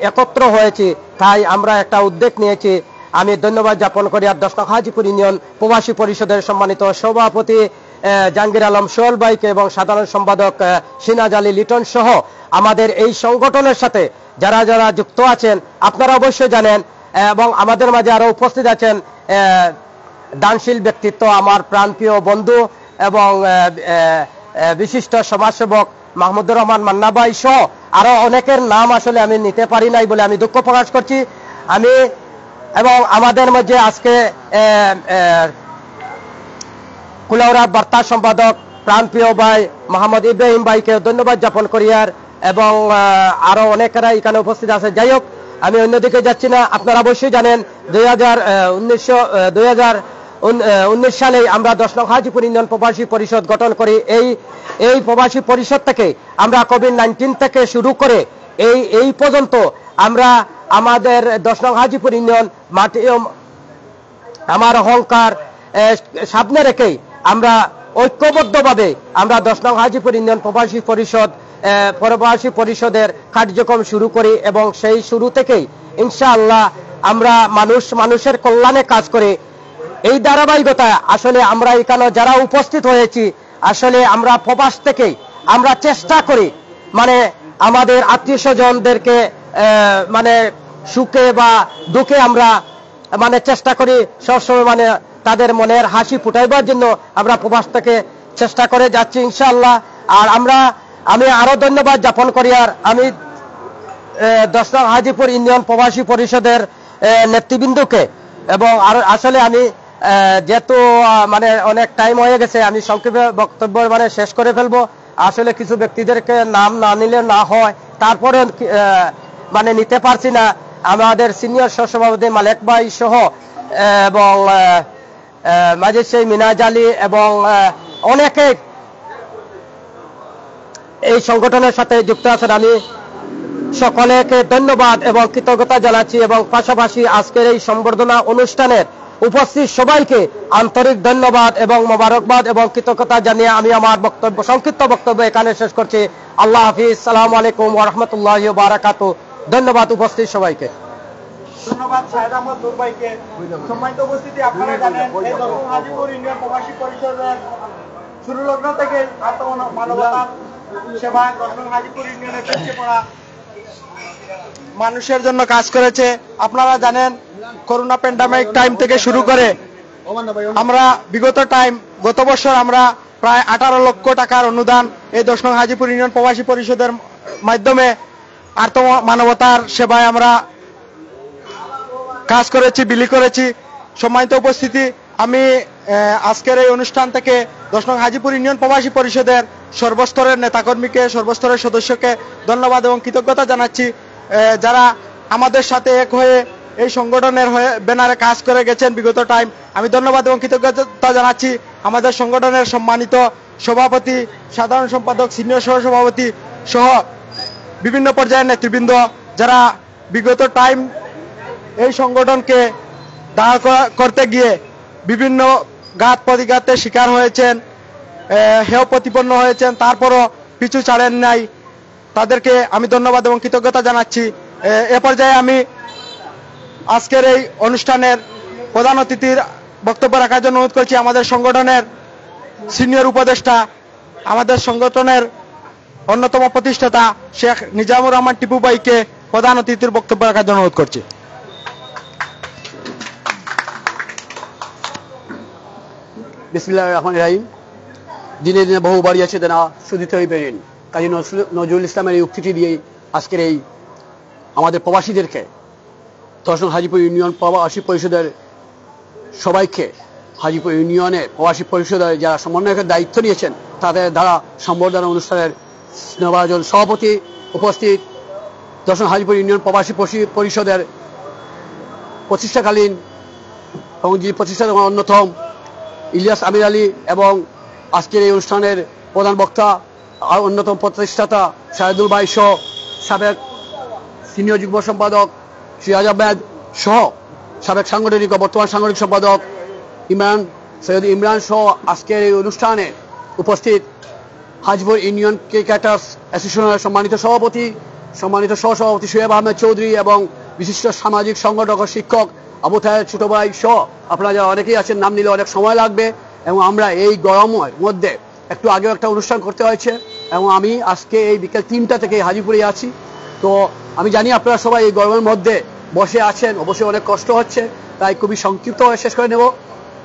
একত্র হয়েছি, তাই আমরা একটা উদ্যোগ নিয়েছি। আমি ধন্যবাদ জ্ঞাপন করি আর 10 নং হাজীপুর ইউনিয়ন প্রবাসী পরিষদের সম্মানিত সভাপতি জাহাঙ্গীর আলম সোহেল ভাইকে এবং সাধারণ সম্পাদক সিনাজ আলী লিটন সহ আমাদের এই সংগঠনের সাথে যারা যারা যুক্ত আছেন আপনারা অবশ্যই জানেন, এবং আমাদের মাঝে আরো উপস্থিত আছেন দানশীল ব্যক্তিত্ব, আমার প্রাণপ্রিয় বন্ধু এবং বিশিষ্ট সমাজসেবক মাহমুদুর রহমান মান্না ভাই সহ আরো অনেকের নাম আসলে আমি নিতে পারি নাই বলে আমি দুঃখ প্রকাশ করছি। এবং আমাদের মধ্যে আজকে কুলাউড়া বার্তা সম্পাদক প্রাণপ্রিয় ভাই মোহাম্মদ ইব্রাহিম ভাইকে ধন্যবাদ জ্ঞাপন করি এবং আরো অনেকেরা এখানে উপস্থিত আছে। যাই হোক, আমি অন্যদিকে যাচ্ছি না। আপনারা অবশ্যই জানেন 2019 সালে আমরা 10 নং হাজীপুর ইউনিয়ন প্রবাসী পরিষদ গঠন করি। এই প্রবাসী পরিষদ থেকে আমরা কোভিড-19 থেকে শুরু করে এই পর্যন্ত আমরা আমাদের 10 নং হাজীপুর ইউনিয়ন মাটি আমার অহংকার সামনে রেখেই আমরা ঐক্যবদ্ধভাবে আমরা 10 নং হাজীপুর ইউনিয়ন প্রবাসী পরিষদের কার্যক্রম শুরু করি এবং সেই শুরু থেকেই ইনশাআল্লাহ আমরা মানুষের কল্যাণে কাজ করে এই ধারাবাহিকতা আসলে আমরা এখানে যারা উপস্থিত হয়েছি আসলে আমরা প্রবাস থেকেই আমরা চেষ্টা করি মানে আমাদের আত্মীয় স্বজনদেরকে মানে সুখে বা দুঃখে আমরা মানে চেষ্টা করি সবসময় মানে তাদের মনের হাসি ফুটাইবার জন্য আমরা প্রবাস থেকে চেষ্টা করে যাচ্ছি ইনশাআল্লাহ। আর আমি আরো ধন্যবাদ জ্ঞাপন করি আর আমি 10 নং হাজীপুর ইউনিয়ন প্রবাসী পরিষদের নেতৃবৃন্দকে এবং আসলে আমি যেহেতু মানে অনেক টাইম হয়ে গেছে আমি সংক্ষেপে বক্তব্য মানে শেষ করে ফেলবো। আসলে কিছু ব্যক্তিদেরকে নাম না নিলে না হয়, তারপরে মানে নিতে পারছি না। আমাদের সিনিয়র সহসভাপতি মালেক ভাই সহ এবং মাজিদ সেই মিনাজ আলী এবং অনেকে এই সংগঠনের সাথে যুক্ত আছেন। আমি সকলকে ধন্যবাদ এবং কৃতজ্ঞতা জানাচ্ছি এবং পাশাপাশি আজকের এই সম্বর্ধনা অনুষ্ঠানের উপস্থিত সবাইকে আন্তরিক ধন্যবাদ এবং মোবারকবাদ এবং কৃতজ্ঞতা জানিয়ে আমি আমার সংক্ষিপ্ত বক্তব্য এখানে শেষ করছি। আল্লাহ হাফিজ, সালামু আলাইকুম ওয়া রাহমাতুল্লাহি ওয়া বারাকাতুহু। ধন্যবাদ উপস্থিত সবাইকে। ধন্যবাদ শাহেদ আহমদ নূর ভাইকে। সম্মানিত উপস্থিতি, আপনারা জানেন এই 10 নং হাজীপুর ইউনিয়ন প্রবাসী পরিষদের শুরু লগ্ন থেকে মানবতার সেবায় 10 নং হাজীপুর ইউনিয়নের পিছিয়ে পড়া মানুষের জন্য কাজ করেছে। আপনারা জানেন করোনা প্যান্ডামিক টাইম থেকে শুরু করে আমরা গত বছর আমরা প্রায় 18 লক্ষ টাকার অনুদান এই 10 নং হাজীপুর ইউনিয়ন প্রবাসী পরিষদের মাধ্যমে আর্থ মানবতার সেবায় আমরা কাজ করেছি, বিলি করেছি। সম্মানিত উপস্থিতি, আমি আজকের এই অনুষ্ঠান থেকে 10 নং হাজীপুর ইউনিয়ন প্রবাসী পরিষদের সর্বস্তরের নেতাকর্মীকে, সর্বস্তরের সদস্যকে ধন্যবাদ এবং কৃতজ্ঞতা জানাচ্ছি, যারা আমাদের সাথে এক হয়ে এই সংগঠনের হয়ে ব্যানারে কাজ করে গেছেন বিগত টাইম। আমি ধন্যবাদ এবং কৃতজ্ঞতা জানাচ্ছি আমাদের সংগঠনের সম্মানিত সভাপতি, সাধারণ সম্পাদক, সিনিয়র সহসভাপতি সহ বিভিন্ন পর্যায়ের নেতৃবৃন্দ, যারা বিগত টাইম এই সংগঠনকে দাঁড় করতে গিয়ে বিভিন্ন ঘাত প্রতিঘাতের শিকার হয়েছেন, হেয় প্রতিপন্ন হয়েছেন, তারপরও পিছু ছাড়েন নাই। তাদেরকে আমি ধন্যবাদ এবং কৃতজ্ঞতা জানাচ্ছি। এ পর্যায়ে আমি আজকের এই অনুষ্ঠানের প্রধান অতিথির বক্তব্য রাখার জন্য অনুরোধ করছি আমাদের সংগঠনের সিনিয়র উপদেষ্টা, আমাদের সংগঠনের অন্যতম প্রতিষ্ঠাতা শেখ নিজামুর রহমান টিপু ভাইকে প্রধান অতিথির বক্তব্য রাখার জন্য অনুরোধ করছি। বিসমিল্লাহির রহমানির রহিম। দিনে দিনে বহু বাড়িয়াছে দেনা শুধিতে হইবেন। কাজী নজরুল ইসলামের এই উক্তিটি দিয়েই আজকের এই আমাদের প্রবাসীদেরকে 10 নং হাজীপুর ইউনিয়ন প্রবাসী পরিষদের সবাইকে, হাজীপুর ইউনিয়নের প্রবাসী পরিষদের যারা সমন্বয়কের দায়িত্ব নিয়েছেন তাদের দ্বারা সম্বর্ধনা অনুষ্ঠানের নবায়জন সভাপতি উপস্থিত, 10 নং হাজীপুর ইউনিয়ন প্রবাসী পরিষদের প্রতিষ্ঠাকালীন এবং যিনি প্রতিষ্ঠাতা অন্যতম ইলিয়াস আমির আলী এবং আজকের এই অনুষ্ঠানের প্রধান বক্তা অন্যতম প্রতিষ্ঠাতা শাহেদুল ভাই সহ সাবেক সিনিয়র যুগ্ম সম্পাদক সিরাজ আহমেদ সহ সাবেক সাংগঠনিক ও বর্তমান সাংগঠনিক সম্পাদক সৈয়দ ইমরান সহ আজকের এই অনুষ্ঠানে উপস্থিত হাজিপুর ইউনিয়ন ক্রিকেটার্স অ্যাসোসিয়েশনের সম্মানিত সহসভাপতি শোয়েব আহমেদ চৌধুরী এবং বিশিষ্ট সামাজিক সংগঠক ও শিক্ষক আবু তাহের ছোট ভাই সহ আপনারা যারা অনেকেই আছেন, নাম নিলে অনেক সময় লাগবে এবং আমরা এই গরমের মধ্যে একটু আগেও একটা অনুষ্ঠান করতে হয়েছে এবং আমি আজকে এই বিকেল 3টা থেকে হাজিপুরে আছি। তো আমি জানি আপনারা সবাই এই গরমের মধ্যে বসে আছেন, অবশ্যই অনেক কষ্ট হচ্ছে, তাই খুবই সংক্ষিপ্ত শেষ করে নেব।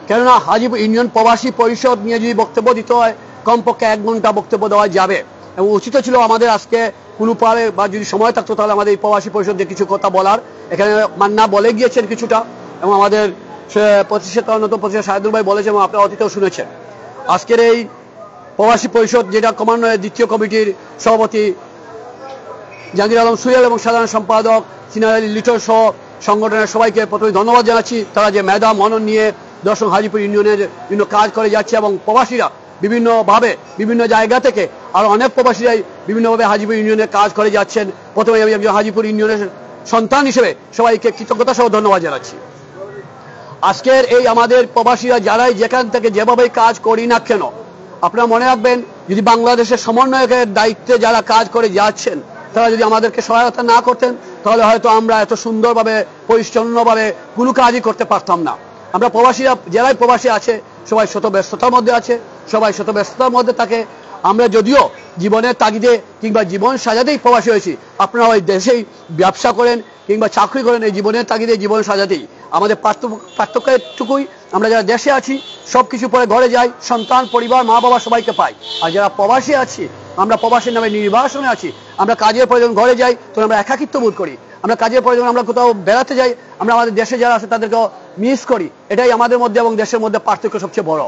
কেননা হাজিপুর ইউনিয়ন প্রবাসী পরিষদ নিয়ে যদি বক্তব্য দিতে হয় কমপক্ষে 1 ঘন্টা বক্তব্য দেওয়া যাবে এবং উচিত ছিল আমাদের আজকে কোনো পারে বা যদি সময় থাকতো তাহলে আমাদের এই প্রবাসী পরিষদের কিছু কথা বলার। এখানে মান্না বলে গিয়েছেন কিছুটা এবং আমাদের অন্যতম প্রতিষ্ঠাতা শাহেদুল ভাই বলেছেন এবং আপনারা অতীতেও শুনেছেন। আজকের এই প্রবাসী পরিষদ যেটা ক্রমান্বয়ে দ্বিতীয় কমিটির সভাপতি জাহাঙ্গীর আলম সুহেল এবং সাধারণ সম্পাদক সিনার আলী লিটন সহ সংগঠনের সবাইকে প্রথমে ধন্যবাদ জানাচ্ছি। তারা যে মেধা মনন নিয়ে দর্শন হাজিপুর ইউনিয়নের বিভিন্ন কাজ করে যাচ্ছে এবং প্রবাসীরা বিভিন্নভাবে বিভিন্ন জায়গা থেকে আর অনেক প্রবাসীরাই বিভিন্নভাবে হাজিপুর ইউনিয়নের কাজ করে যাচ্ছেন। প্রথমে আমি একজন হাজিপুর ইউনিয়নের সন্তান হিসেবে সবাইকে কৃতজ্ঞতা সহ ধন্যবাদ জানাচ্ছি। আজকের এই আমাদের প্রবাসীরা যারাই যেখান থেকে যেভাবে কাজ করি না কেন, আপনারা মনে রাখবেন যদি বাংলাদেশের সমন্বয়কের দায়িত্বে যারা কাজ করে যাচ্ছেন তারা যদি আমাদেরকে সহায়তা না করতেন তাহলে হয়তো আমরা এত সুন্দরভাবে পরিচ্ছন্নভাবে কোনো কাজই করতে পারতাম না। আমরা প্রবাসীরা যারাই প্রবাসী আছে সবাই শত ব্যস্ততার মধ্যে আছে, সবাই শত ব্যস্ততার মধ্যে থাকে। আমরা যদিও জীবনের তাগিদে কিংবা জীবন সাজাতেই প্রবাসী হয়েছি, আপনারা ওই দেশেই ব্যবসা করেন কিংবা চাকরি করেন, এই জীবনের তাগিদে জীবন সাজাতেই আমাদের পার্থক্য এটুকুই, আমরা যারা দেশে আছি সবকিছু পরে ঘরে যাই, সন্তান পরিবার মা বাবা সবাইকে পাই। আর যারা প্রবাসী আছি আমরা প্রবাসীর নামে নির্বাসনে আছি, আমরা কাজের প্রয়োজন ঘরে যাই তখন আমরা একাকিত্ব বোধ করি, আমরা কাজের প্রয়োজন আমরা কোথাও বেড়াতে যাই, আমরা আমাদের দেশে যারা আছে তাদেরকেও মিস করি। এটাই আমাদের মধ্যে এবং দেশের মধ্যে পার্থক্য সবচেয়ে বড়।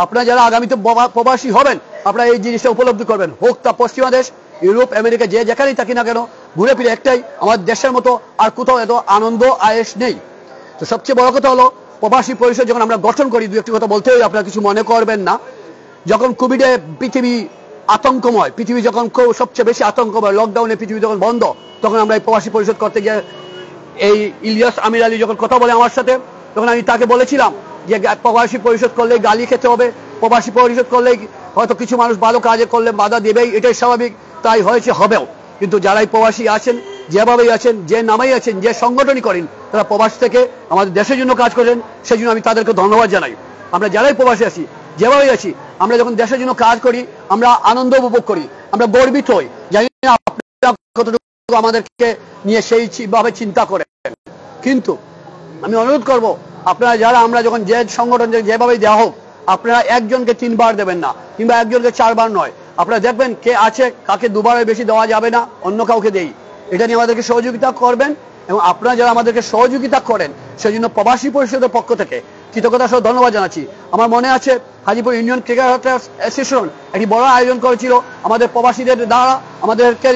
আপনারা যারা আগামীতে প্রবাসী হবেন আপনারা এই জিনিসটা উপলব্ধি করবেন, হোক তা পশ্চিমা দেশ, ইউরোপ, আমেরিকা, যে যেখানেই থাকি না কেন, ঘুরে ফিরে একটাই আমাদের দেশের মতো আর কোথাও এত আনন্দ আয়েশ নেই। তো সবচেয়ে বড় কথা হলো প্রবাসী পরিষদ যখন আমরা গঠন করি, দু একটি কথা বলতে হয়, আপনারা কিছু মনে করবেন না। যখন কোভিডে পৃথিবী আতঙ্কময়, পৃথিবী যখন সবচেয়ে বেশি আতঙ্কময়, লকডাউনে পৃথিবী যখন বন্ধ, তখন আমরা এই প্রবাসী পরিষদ করতে গিয়ে এই ইলিয়াস আমির আলী যখন কথা বলে আমার সাথে, তখন আমি তাকে বলেছিলাম যে প্রবাসী পরিষদ করলে গালি খেতে হবে, প্রবাসী পরিষদ করলে হয়তো কিছু মানুষ ভালো কাজে করলে বাধা দেবেই, এটাই স্বাভাবিক, তাই হয়েছে, হবেও। কিন্তু যারাই প্রবাসী আছেন, যেভাবেই আছেন, যে নামেই আছেন, যে সংগঠনই করেন, তারা প্রবাস থেকে আমাদের দেশের জন্য কাজ করেন, সেই জন্য আমি তাদেরকে ধন্যবাদ জানাই। আমরা যারাই প্রবাসী আছি, যেভাবেই আছি, আমরা যখন দেশের জন্য কাজ করি আমরা আনন্দ উপভোগ করি, আমরা গর্বিত হই। জানি না আপনারা কতটুকু আমাদেরকে নিয়ে সেইভাবে চিন্তা করেন, কিন্তু আমি অনুরোধ করব আপনারা যারা আমরা যখন যে সংগঠন যেভাবেই দেওয়া হোক, আপনারা একজনকে 3 বার দেবেন না কিংবা একজনকে 4 বার নয়, আপনারা দেখবেন কে আছে, কাকে 2 বারের বেশি দেওয়া যাবে না, অন্য কাউকে দেই, এটা নিয়ে আমাদেরকে সহযোগিতা করবেন। এবং আপনারা যারা আমাদেরকে সহযোগিতা করেন সেই জন্য প্রবাসী পরিষদের পক্ষ থেকে কৃতজ্ঞতা সহ ধন্যবাদ জানাচ্ছি। আমার মনে আছে হাজিপুর ইউনিয়ন ক্রিকেটার্স অ্যাসোসিয়েশন একটি বড় আয়োজন করেছিল আমাদের প্রবাসীদের দ্বারা, আমাদেরকে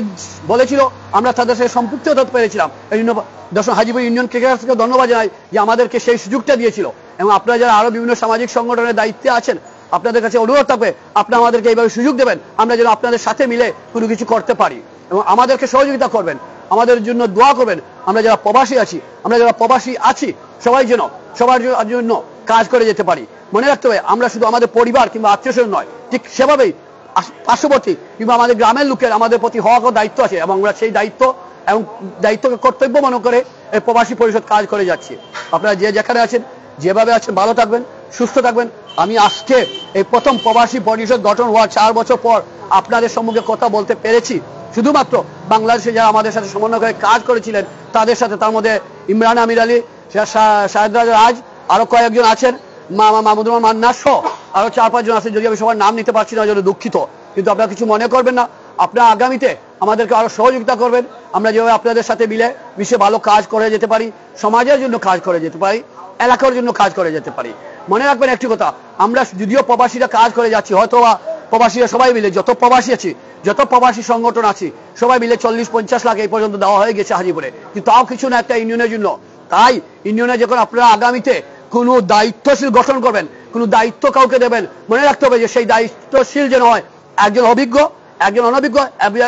বলেছিল, আমরা তাদের সাথে সম্পৃক্ত হতে পেরেছিলাম। এই জন্য দর্শক হাজিপুর ইউনিয়ন ক্রিকেটার্সকে ধন্যবাদ জানাই যে আমাদেরকে সেই সুযোগটা দিয়েছিল। এবং আপনারা যারা আরো বিভিন্ন সামাজিক সংগঠনের দায়িত্বে আছেন, আপনাদের কাছে অনুরোধ থাকবে আপনারা আমাদেরকে এইভাবে সুযোগ দেবেন, আমরা যেন আপনাদের সাথে মিলে কোনো কিছু করতে পারি এবং আমাদেরকে সহযোগিতা করবেন, আমাদের জন্য দোয়া করবেন। আমরা যারা প্রবাসী আছি সবাই যেন সবার জন্য কাজ করে যেতে পারি। মনে রাখতে হবে আমরা শুধু আমাদের পরিবার কিংবা আত্মীয়স্বজন নয়, ঠিক সেভাবেই পার্শ্ববর্তী কিংবা আমাদের গ্রামের লোকের আমাদের প্রতি হওয়ার দায়িত্ব আছে এবং আমরা সেই দায়িত্বকে কর্তব্য মনে করে এই প্রবাসী পরিষদ কাজ করে যাচ্ছি। আপনারা যে যেখানে আছেন, যেভাবে আছেন, ভালো থাকবেন, সুস্থ থাকবেন। আমি আজকে এই প্রথম প্রবাসী পরিষদ গঠন হওয়ার 4 বছর পর আপনাদের সম্মুখে কথা বলতে পেরেছি, শুধুমাত্র বাংলাদেশে যারা আমাদের সাথে সমন্বয় করে কাজ করেছিলেন তাদের সাথে, তার মধ্যে ইমরান আমির আলী, শাহেদ রাজ, আরো কয়েকজন আছেন, মাহমুদুর রহমান মান্না সহ আরো 4-5 জন আছেন, যদি আমি সবার নাম নিতে পারছি না জন্য দুঃখিত, কিন্তু আপনারা কিছু মনে করবেন না। আপনারা আগামীতে আমাদেরকে আরো সহযোগিতা করবেন, আমরা যেভাবে আপনাদের সাথে মিশে ভালো কাজ করে যেতে পারি, সমাজের জন্য কাজ করে যেতে পারি, এলাকার জন্য কাজ করে যেতে পারি। মনে রাখবেন একটি কথা, আমরা যদিও প্রবাসীরা কাজ করে যাচ্ছি, হয়তো প্রবাসীরা সবাই মিলে, যত প্রবাসী আছি, যত প্রবাসী সংগঠন আছে, সবাই মিলে 40-50 লাখ এই পর্যন্ত দেওয়া হয়ে গেছে হাজিপুরে, কিন্তু তাও কিছু না একটা ইউনিয়নের জন্য। তাই ইউনিয়নে যখন আপনারা আগামীতে কোনো দায়িত্বশীল গঠন করবেন, কোনো দায়িত্ব কাউকে দেবেন, মনে রাখতে হবে যে সেই দায়িত্বশীল যেন হয় একজন অভিজ্ঞ, একজন অনভিজ্ঞ,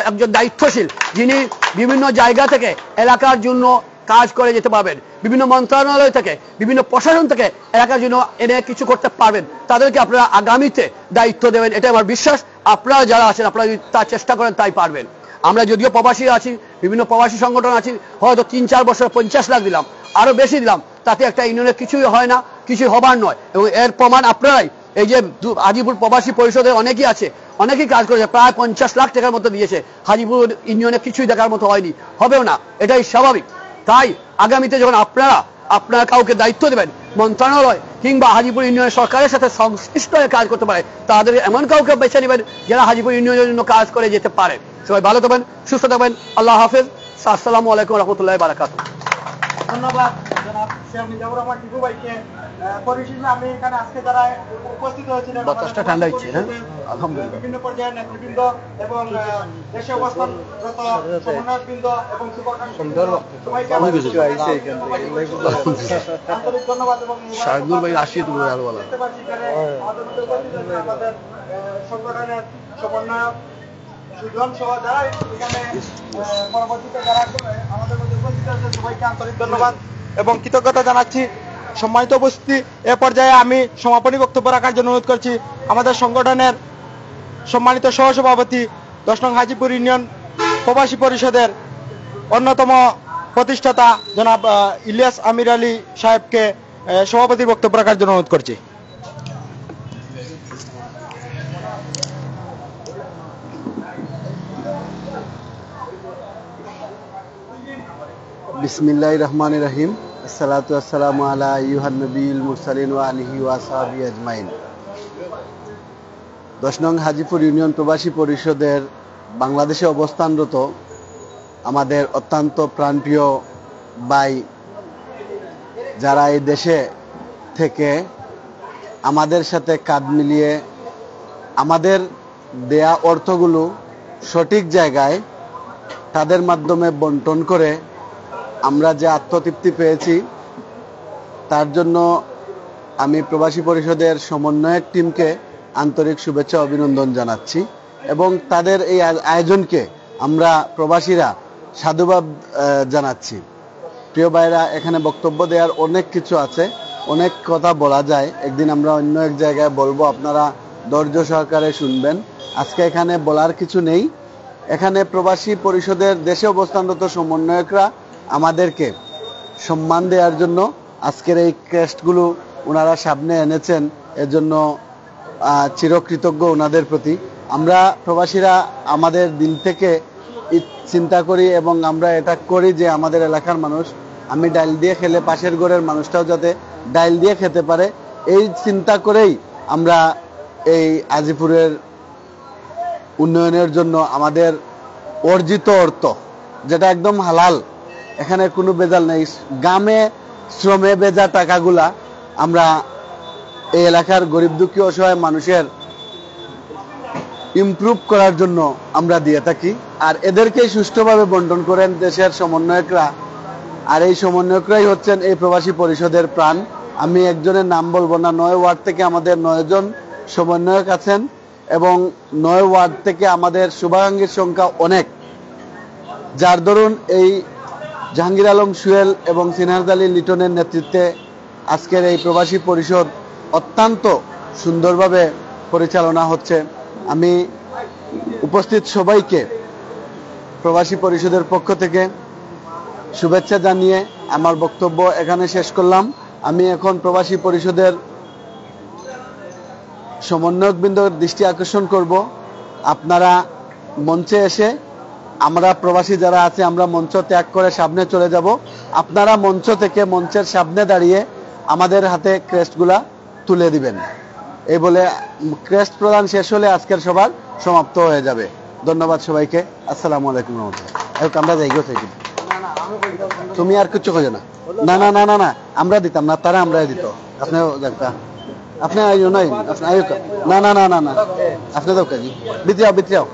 একজন দায়িত্বশীল, যিনি বিভিন্ন জায়গা থেকে এলাকার জন্য কাজ করে যেতে পারবেন, বিভিন্ন মন্ত্রণালয় থেকে, বিভিন্ন প্রশাসন থেকে এলাকার জন্য এনে কিছু করতে পারবেন। তাদেরকে আপনারা আগামীতে দায়িত্ব দেবেন, এটা আমার বিশ্বাস। আপনারা যারা আছেন, আপনারা যদি তার চেষ্টা করেন তাই পারবেন। আমরা যদিও প্রবাসী আছি, বিভিন্ন প্রবাসী সংগঠন আছি, হয়তো 3-4 বছর 50 লাখ দিলাম, আরো বেশি দিলাম, তাতে একটা ইউনিয়নের কিছুই হয় না, কিছুই হবার নয়। এবং এর প্রমাণ আপনারাই, এই যে হাজিপুর প্রবাসী পরিষদের অনেকেই আছে, অনেকেই কাজ করেছে, প্রায় 50 লাখ টাকার মতো দিয়েছে। হাজিপুর ইউনিয়নে কিছুই দেখার মতো হয়নি, হবেও না, এটাই স্বাভাবিক। তাই আগামীতে যখন আপনারা কাউকে দায়িত্ব দেবেন, মন্ত্রণালয় কিংবা হাজিপুর ইউনিয়নের সরকারের সাথে সংশ্লিষ্ট হয়ে কাজ করতে পারে, তাদের এমন কাউকে বেছে নেবেন যারা হাজিপুর ইউনিয়নের জন্য কাজ করে যেতে পারে। সবাই ভালো থাকবেন, সুস্থ থাকবেন। আল্লাহ হাফেজ। আসসালামু আলাইকুম রহমতুল্লাহ বারাকাতুহু। ধন্যবাদ জনাব শেখ মিজানুর রহমান টিপু ভাইকে। পরিশেষে আমি এখানে আজকে যারা উপস্থিত হয়েছিলেন, বাতাসটা ঠান্ডা হচ্ছে, হ্যাঁ আলহামদুলিল্লাহ, বিভিন্ন পর্যায়ের নেতৃবৃন্দ এবং দেশে অবস্থানরত সমন্বয়কবৃন্দ এবং শুভাকাঙ্ক্ষী সবাইকে আন্তরিক ধন্যবাদ। এবং শাহদুল ভাই আসিয়ে তুমি আরো বলা দেখতে পাচ্ছি এখানে আমাদের মধ্যে উপস্থিত হয়েছে আমাদের সংগঠনের সমন্বয়ক সুজন সহ যারা এখানে পরবর্তীতে যারা আমাদের মধ্যে উপস্থিত হয়েছে, সবাইকে আন্তরিক ধন্যবাদ এবং কৃতজ্ঞতা জানাচ্ছি। সম্মানিত উপস্থিতি, এ পর্যায়ে আমি সমাপনী বক্তব্য রাখার জন্য অনুরোধ করছি আমাদের সংগঠনের সম্মানিত সহসভাপতি 10 নং হাজিপুর ইউনিয়ন প্রবাসী পরিষদের অন্যতম প্রতিষ্ঠাতা জনাব ইলিয়াস আমির আলী সাহেবকে সভাপতির বক্তব্য রাখার জন্য অনুরোধ করছি। বিসমিল্লাহির রহমানির রহিম। আসসালাতু আসসালামু আলা আইয়ুহান নবিয়্যিল মুরসালিন ওয়া আলিহি ওয়া আসহাবিহি আজমাইন। 10 নং হাজিপুর ইউনিয়ন প্রবাসী পরিষদের বাংলাদেশে অবস্থানরত আমাদের অত্যন্ত প্রাণপ্রিয় ভাই, যারা এই দেশে থেকে আমাদের সাথে কাঁধ মিলিয়ে আমাদের দেয়া অর্থগুলো সঠিক জায়গায় তাদের মাধ্যমে বন্টন করে আমরা যে আত্মতৃপ্তি পেয়েছি, তার জন্য আমি প্রবাসী পরিষদের সমন্বয়ক টিমকে আন্তরিক শুভেচ্ছা অভিনন্দন জানাচ্ছি এবং তাদের এই আয়োজনকে আমরা প্রবাসীরা সাধুবাদ জানাচ্ছি। প্রিয় ভাইরা, এখানে বক্তব্য দেওয়ার অনেক কিছু আছে, অনেক কথা বলা যায়, একদিন আমরা অন্য এক জায়গায় বলবো, আপনারা ধৈর্য সহকারে শুনবেন। আজকে এখানে বলার কিছু নেই। এখানে প্রবাসী পরিষদের দেশে অবস্থানরত সমন্বয়করা আমাদেরকে সম্মান দেওয়ার জন্য আজকের এই ক্রেস্টগুলো ওনারা সামনে এনেছেন, এজন্য চিরকৃতজ্ঞ ওনাদের প্রতি। আমরা প্রবাসীরা আমাদের দিল থেকে চিন্তা করি এবং আমরা এটা করি যে আমাদের এলাকার মানুষ, আমি ডাইল দিয়ে খেলে পাশের ঘরের মানুষটাও যাতে ডাইল দিয়ে খেতে পারে, এই চিন্তা করেই আমরা এই আজিপুরের উন্নয়নের জন্য আমাদের অর্জিত অর্থ, যেটা একদম হালাল, এখানে কোনো বেজাল নেই, গ্রামে শ্রমে বেজা টাকাগুলা আমরা এই এলাকার গরিব দুঃখী অসহায় মানুষের ইমপ্রুভ করার জন্য আমরা দিয়ে থাকি। আর এদেরকেই সুষ্ঠুভাবে বন্টন করেন দেশের সমন্বয়করা, আর এই সমন্বয়করাই হচ্ছেন এই প্রবাসী পরিষদের প্রাণ। আমি একজনের নাম বলবো না, 9 ওয়ার্ড থেকে আমাদের 9 জন সমন্বয়ক আছেন এবং 9 ওয়ার্ড থেকে আমাদের শুভাকাঙ্ক্ষীর সংখ্যা অনেক, যার দরুন এই জাহাঙ্গীর আলম সুয়েল এবং সিনহার আলী লিটনের নেতৃত্বে আজকের এই প্রবাসী পরিষদ অত্যন্ত সুন্দরভাবে পরিচালনা হচ্ছে। আমি উপস্থিত সবাইকে প্রবাসী পরিষদের পক্ষ থেকে শুভেচ্ছা জানিয়ে আমার বক্তব্য এখানে শেষ করলাম। আমি এখন প্রবাসী পরিষদের সমন্বয়কবৃন্দের দৃষ্টি আকর্ষণ করব, আপনারা মঞ্চে এসে, আমরা প্রবাসী যারা আছে আমরা মঞ্চ ত্যাগ করে সামনে চলে যাব, আপনারা মঞ্চ থেকে মঞ্চের সামনে দাঁড়িয়ে আমাদের হাতে ক্রেস্টগুলা তুলে দিবেন। এই বলে ক্রেস্ট প্রদান শেষ হলে আজকের সবার সমাপ্ত হয়ে যাবে। ধন্যবাদ সবাইকে। আসসালামু আলাইকুম রহমতুল্লাহ। আমরা যাই থেকে তুমি আর কিছু খোঁজো না, না না না না না আমরা দিতাম না, তারা আমরা দিত। আপনি আপনি আইও নাই, আপনি আইও না না না না না আপনি দাও কাজী বিত্রিয়াও বিত্রিয়াও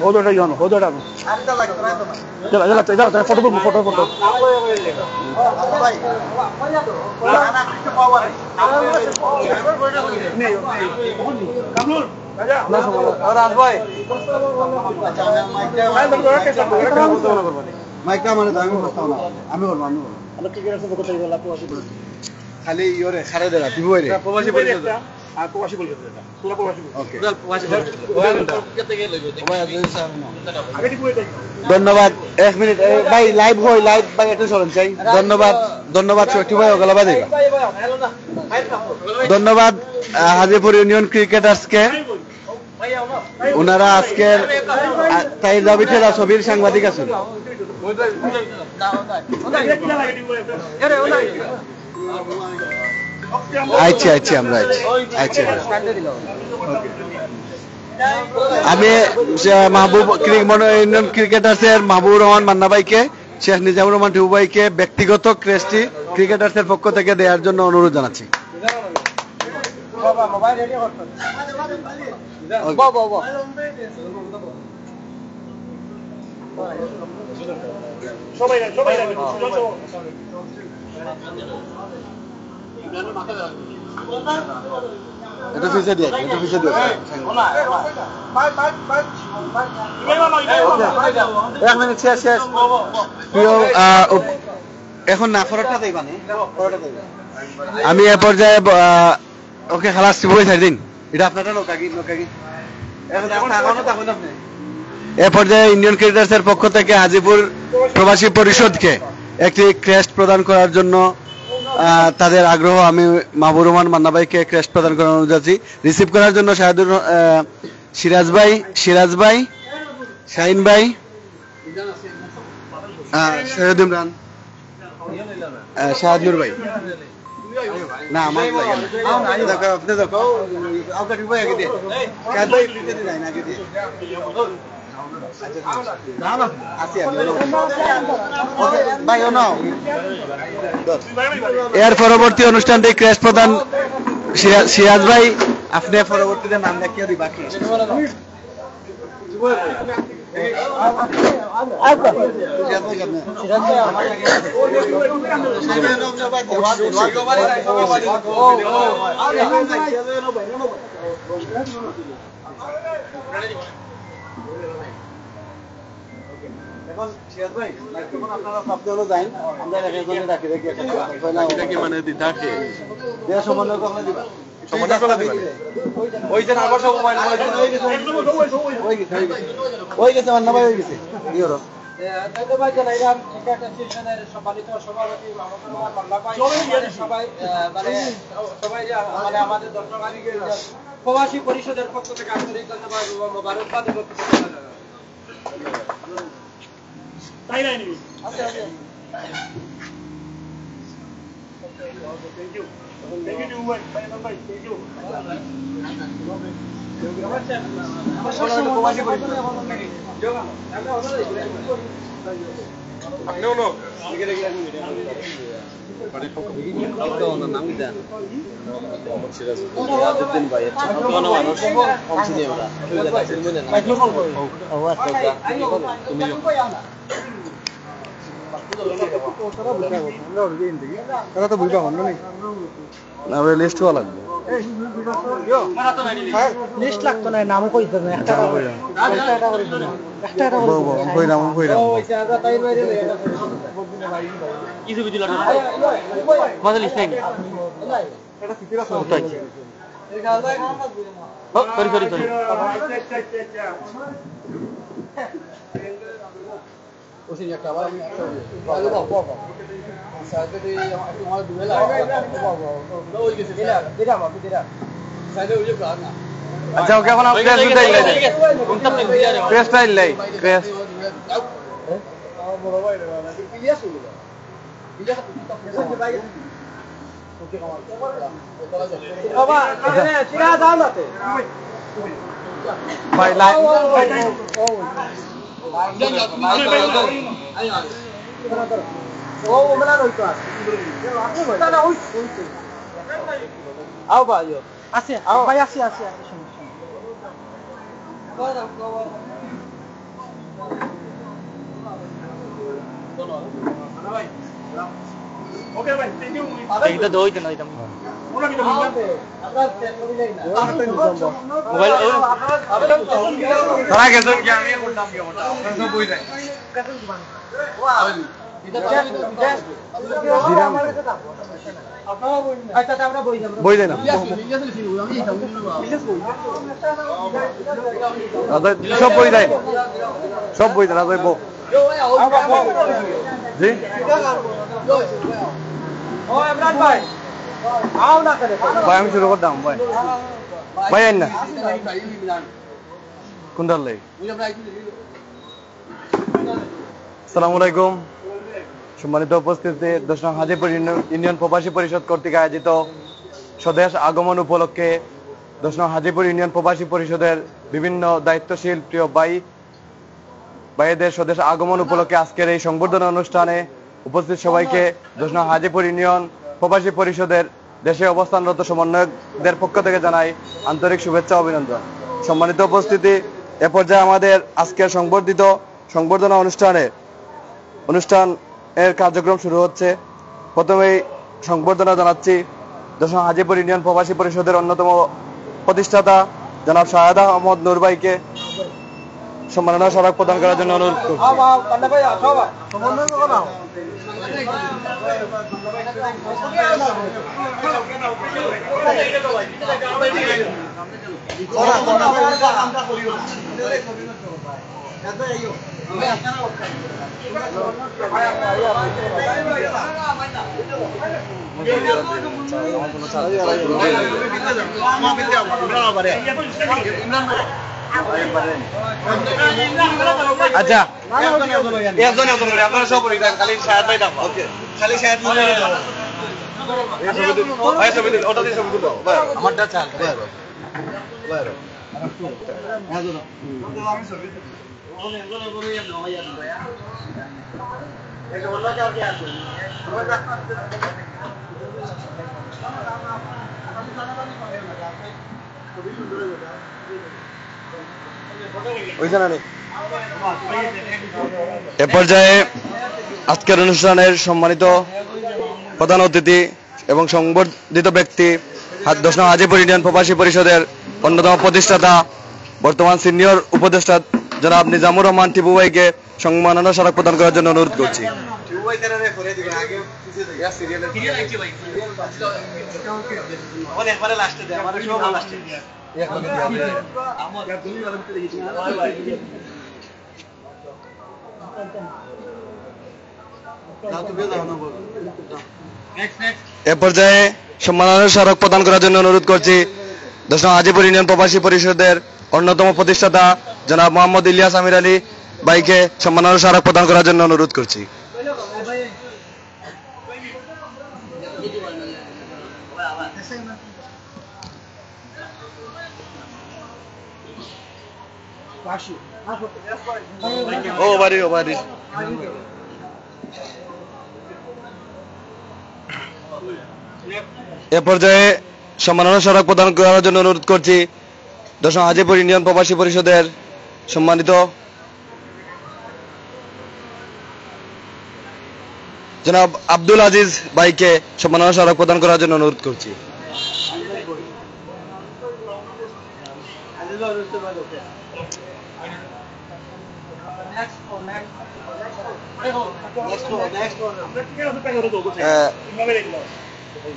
হদোটা জানো হদোটা ফটো খালি ইয়োরে খারে দেরা তুমি বইরে প্রবাসী পরিষদ আর প্রবাসী বলবে এটা পুরো প্রবাসী ওকে ধন্যবাদ 1 মিনিট ভাই লাইভ ভাই একটু চলুন চাই ধন্যবাদ ছোটি ভাই ওগলা দেবা ধন্যবাদ হাজিপুর ইউনিয়ন ক্রিকেটার্সকে ওনারা আজকের তাই দাবিতে ছবির সাংবাদিক আছেন আচ্ছা আমরা আচ্ছা আমি মাহবুব ইউনিয়ন ক্রিকেটার্সের মাহবুবুর রহমান মান্না ভাইকে শেখ নিজামুর রহমান টিপু ভাইকে ব্যক্তিগত ক্রেস্টটি ক্রিকেটার্সের পক্ষ থেকে দেওয়ার জন্য অনুরোধ জানাচ্ছি এটা পিছে দিয়ে এক মিনিট শেষ এখন না ফটোটা দেবা নি আমি এ পর্যায়ে ওকে খালাস বই ছাড় দিন এটা আপনারা নকাগি এখন তখন আপনি এ পর্যায়ে ইন্ডিয়ান ক্রিকেটার্সের পক্ষ থেকে হাজিপুর প্রবাসী পরিষদকে একটি ক্রেস্ট প্রদান করার জন্য তাদের আগ্রহ আমি মাহবুবুর রহমান মান্না ভাইকে ক্রেস্ট প্রদান করার অনুরোধ জানাচ্ছি রিসিভ করার জন্য সিরাজ ভাই শাহিন ভাই সৈয়দ ইমরান শাহাদুর ভাই না আমার দেখো আপনি দেখো আপনার ভাই আগে দিয়ে কাজ ভাই পিছে দিয়ে না আগে দিয়ে এর পরবর্তী অনুষ্ঠানটি ক্রেশ প্রদান সিরাজ ভাই আপনি পরবর্তীতে নাম দেখিয়ে দিবা কি এখন সিরাজ ভাই এখন আপনারা শব্দ হলো যাই আমরা একজনে ডাকি দেখি এটা কি মানে দিতাকে যে সমন্বয় করে দিবা সমন্বয় করে দিবা ওই যে আবার সব মোবাইল ওই গেছে মান্না ভাই হয়ে গেছে কি হলো ধন্যবাদ জানাইলাম ক্রিকেট অ্যাসোসিয়েশনের সম্মানিত সভাপতি মাহবুবুর রহমান মান্না ভাই সবাই মানে আমাদের দর্শকদের প্রবাসী পরিষদের পক্ষ থেকে আন্তরিক ধন্যবাদ এবং মোবারকবাদ তাই নাই নিবি আচ্ছা থ্যাংক ইউ ভাই থ্যাংক ইউ লিস্ট লাগবে লিস্ট লাগতো না নাম কইতো না একটা কিছু বিদিল মাঝে লিস্ট নাই সরি ওসি একটা আবার সাইডে আমার দুবেলা ওই গেছে দিরা সাইডে ওই যে প্লান না আচ্ছা ওকে এখন আপনি প্রেস দিতে আইলাই প্রেস আইলাই প্রেস বড় ভাই না পিলিয়া শুরু পিলিয়া তো ভাই ওকে বাবা চিরা দাও নাতে ভাই লাই ও ওমলা রইতো আছে না ওই আও ভাইও আছে ভাই আছে সমস্যা বই দেয় না সব বই দেয় সব বই দেয় রাজাই বউ জি ভাই আমি শুরু করতাম ভাই ভাই আইন না কোনটার লাই আসসালামু আলাইকুম সম্মানিত উপস্থিতি 10 নং হাজীপুর ইউনিয়ন প্রবাসী পরিষদ কর্তৃক আয়োজিত স্বদেশ আগমন উপলক্ষে 10 নং হাজীপুর ইউনিয়ন প্রবাসী পরিষদের বিভিন্ন দায়িত্বশীল প্রিয় ভাইদের স্বদেশ আগমন উপলক্ষে আজকের এই সংবর্ধনা অনুষ্ঠানে উপস্থিত সবাইকে 10 নং হাজীপুর ইউনিয়ন প্রবাসী পরিষদের দেশে অবস্থানরত সমন্বয়কদের পক্ষ থেকে জানাই আন্তরিক শুভেচ্ছা অভিনন্দন। সম্মানিত উপস্থিতি, এ পর্যায়ে আমাদের আজকের সংবর্ধনা অনুষ্ঠানের কার্যক্রম শুরু হচ্ছে। প্রথমেই সংবর্ধনা জানাচ্ছি 10 নং হাজীপুর ইউনিয়ন প্রবাসী পরিষদের অন্যতম প্রতিষ্ঠাতা জনাব শাহেদ আহমদ নূর ভাইকে সম্মাননা স্মারক প্রদান করার জন্য অনুরোধ করছি। আচ্ছা আপনারা সব খালি শাহেদ ভাই দাও খালি শাহেদ ওটা দিয়ে ছবি তুলো আমারটা চাল এ পর্যায়ে আজকের অনুষ্ঠানের সম্মানিত প্রধান অতিথি এবং সংবর্ধিত ব্যক্তি 10 নং হাজীপুর ইউনিয়ন প্রবাসী পরিষদের অন্যতম প্রতিষ্ঠাতা বর্তমান সিনিয়র উপদেষ্টা জনাব নিজামুর রহমান টিপু ভাইকে সম্মাননা স্মারক প্রদান করার জন্য অনুরোধ করছি। এ পর্যায়ে সম্মাননা স্মারক প্রদান করার জন্য অনুরোধ করছি 10 নং হাজীপুর ইউনিয়ন প্রবাসী পরিষদের অন্যতম প্রতিষ্ঠাতা জনাব মোহাম্মদ ইলিয়াস আমির আলী ভাইকে সম্মাননা স্মারক প্রদান করার জন্য অনুরোধ করছি। এ পর্যায়ে সম্মাননা স্মারক প্রদান করার জন্য অনুরোধ করছি 10 নং হাজীপুর ইউনিয়ন প্রবাসী পরিষদের সম্মানিত জনাব আব্দুল আজিজ ভাইকে সম্মাননা স্মারক প্রদান করার জন্য অনুরোধ করছি।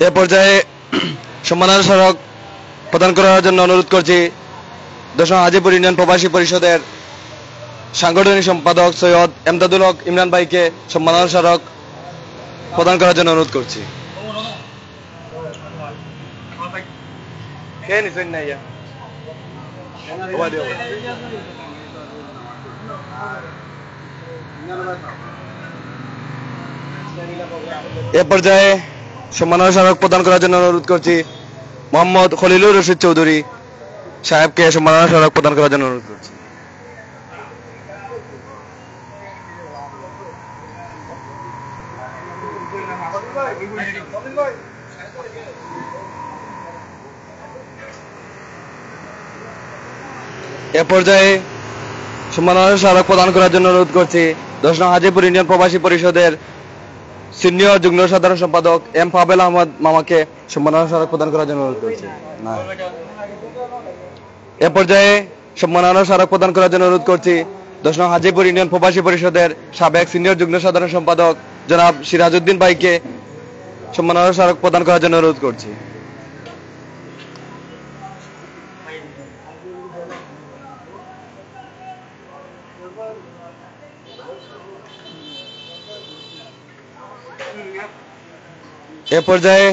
এ পর্যায়ে সম্মাননা স্মারক প্রদান করার জন্য অনুরোধ করছি 10 নং হাজীপুর ইউনিয়ন প্রবাসী পরিষদের সাংগঠনিক সম্পাদক সৈয়দ এমদাদুল হক ইমরান ভাইকে সম্মাননা স্মারক প্রদান করার জন্য অনুরোধ করছি। এ পর্যায়ে সম্মাননা স্মারক প্রদান করার জন্য অনুরোধ করছি মোহাম্মদ খলিলুর রশিদ চৌধুরী সাহেবকে সম্মাননা স্মারক প্রদান করার জন্য অনুরোধ করছি। এ পর্যায়ে সম্মাননা স্মারক প্রদান করার জন্য অনুরোধ করছি 10 নং হাজীপুর ইউনিয়ন প্রবাসী পরিষদের সিনিয়র যুগ্ম সাধারণ সম্পাদক এম পাবেল আহমদ মামাকে সম্মাননা স্মারক প্রদান করার জন্য অনুরোধ করছি। এ পর্যায়ে সম্মাননা স্মারক প্রদান করার জন্য অনুরোধ করছি 10 নং হাজীপুর ইউনিয়ন প্রবাসী পরিষদের সাবেক সিনিয়র যুগ্ম সাধারণ সম্পাদক জনাব সিরাজউদ্দিন ভাইকে সম্মাননা স্মারক প্রদান করার জন্য অনুরোধ করছি। এ পর্যায়ে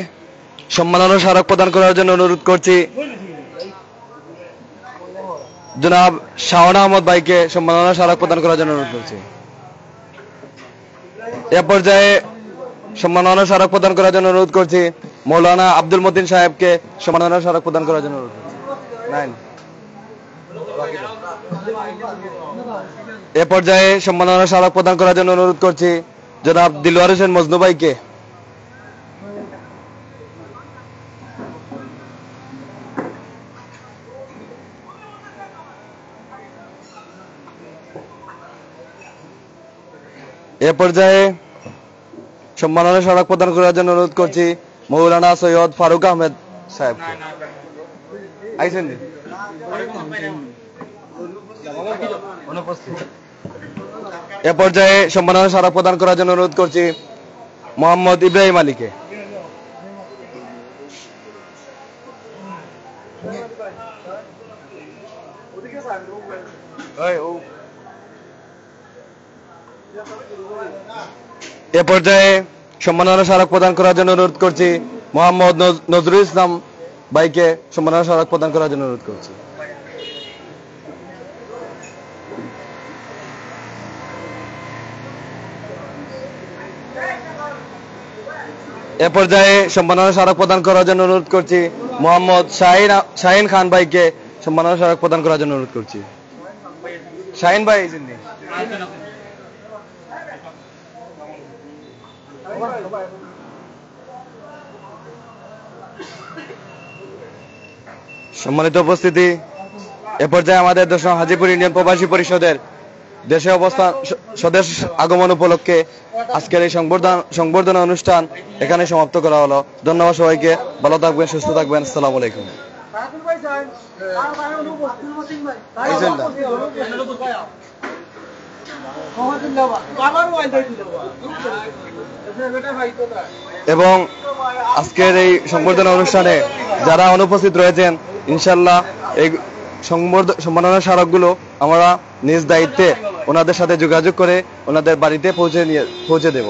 সম্মাননা স্মারক প্রদান করার জন্য অনুরোধ করছি জনাব শাওন আহমদ ভাইকে সম্মাননা স্মারক প্রদান করার জন্য অনুরোধ করছি। এ পর্যায়ে সম্মাননা স্মারক প্রদান করার জন্য অনুরোধ করছি মৌলানা আব্দুল মতিন সাহেবকে সম্মাননা স্মারক প্রদান করার জন্য অনুরোধ করছি। এ পর্যায়ে সম্মাননা স্মারক প্রদান করার জন্য অনুরোধ করছি জনাব দিলওয়ার হোসেন মজনু ভাইকে। এ পর্যায়ে সম্মাননা স্মারক প্রদান করার জন্য অনুরোধ করছি মৌলানা সৈয়দ ফারুক আহমেদ সাহেবকে। এ পর্যায়ে সম্মাননা স্মারক প্রদান করার জন্য অনুরোধ করছি মোহাম্মদ ইব্রাহিম আলীকে। এ পর্যায়ে সম্মাননা স্মারক প্রদান করার জন্য অনুরোধ করছি মোহাম্মদ নজরুল ইসলাম ভাইকে সম্মাননা স্মারক প্রদান করার জন্য অনুরোধ করছি। এ পর্যায়ে সম্মাননা স্মারক প্রদান করার জন্য অনুরোধ করছি মোহাম্মদ শাহিন খান ভাইকে সম্মাননা স্মারক প্রদান করার জন্য অনুরোধ করছি। শাহিন ভাই সম্মানিত উপস্থিতি, এ পর্যায়ে আমাদের 10 নং হাজীপুর ইউনিয়ন প্রবাসী পরিষদের দেশে অবস্থান স্বদেশ আগমন উপলক্ষে আজকের এই সংবর্ধনা অনুষ্ঠান এখানে সমাপ্ত করা হলো। ধন্যবাদ সবাইকে, ভালো থাকবেন, সুস্থ থাকবেন। আসসালামু আলাইকুম। এবং আজকের এই সংবর্ধনা অনুষ্ঠানে যারা অনুপস্থিত রয়েছেন, ইনশাল্লাহ এই সম্মাননা স্মারকগুলো আমরা নিজ দায়িত্বে ওনাদের সাথে যোগাযোগ করে ওনাদের বাড়িতে পৌঁছে দেব।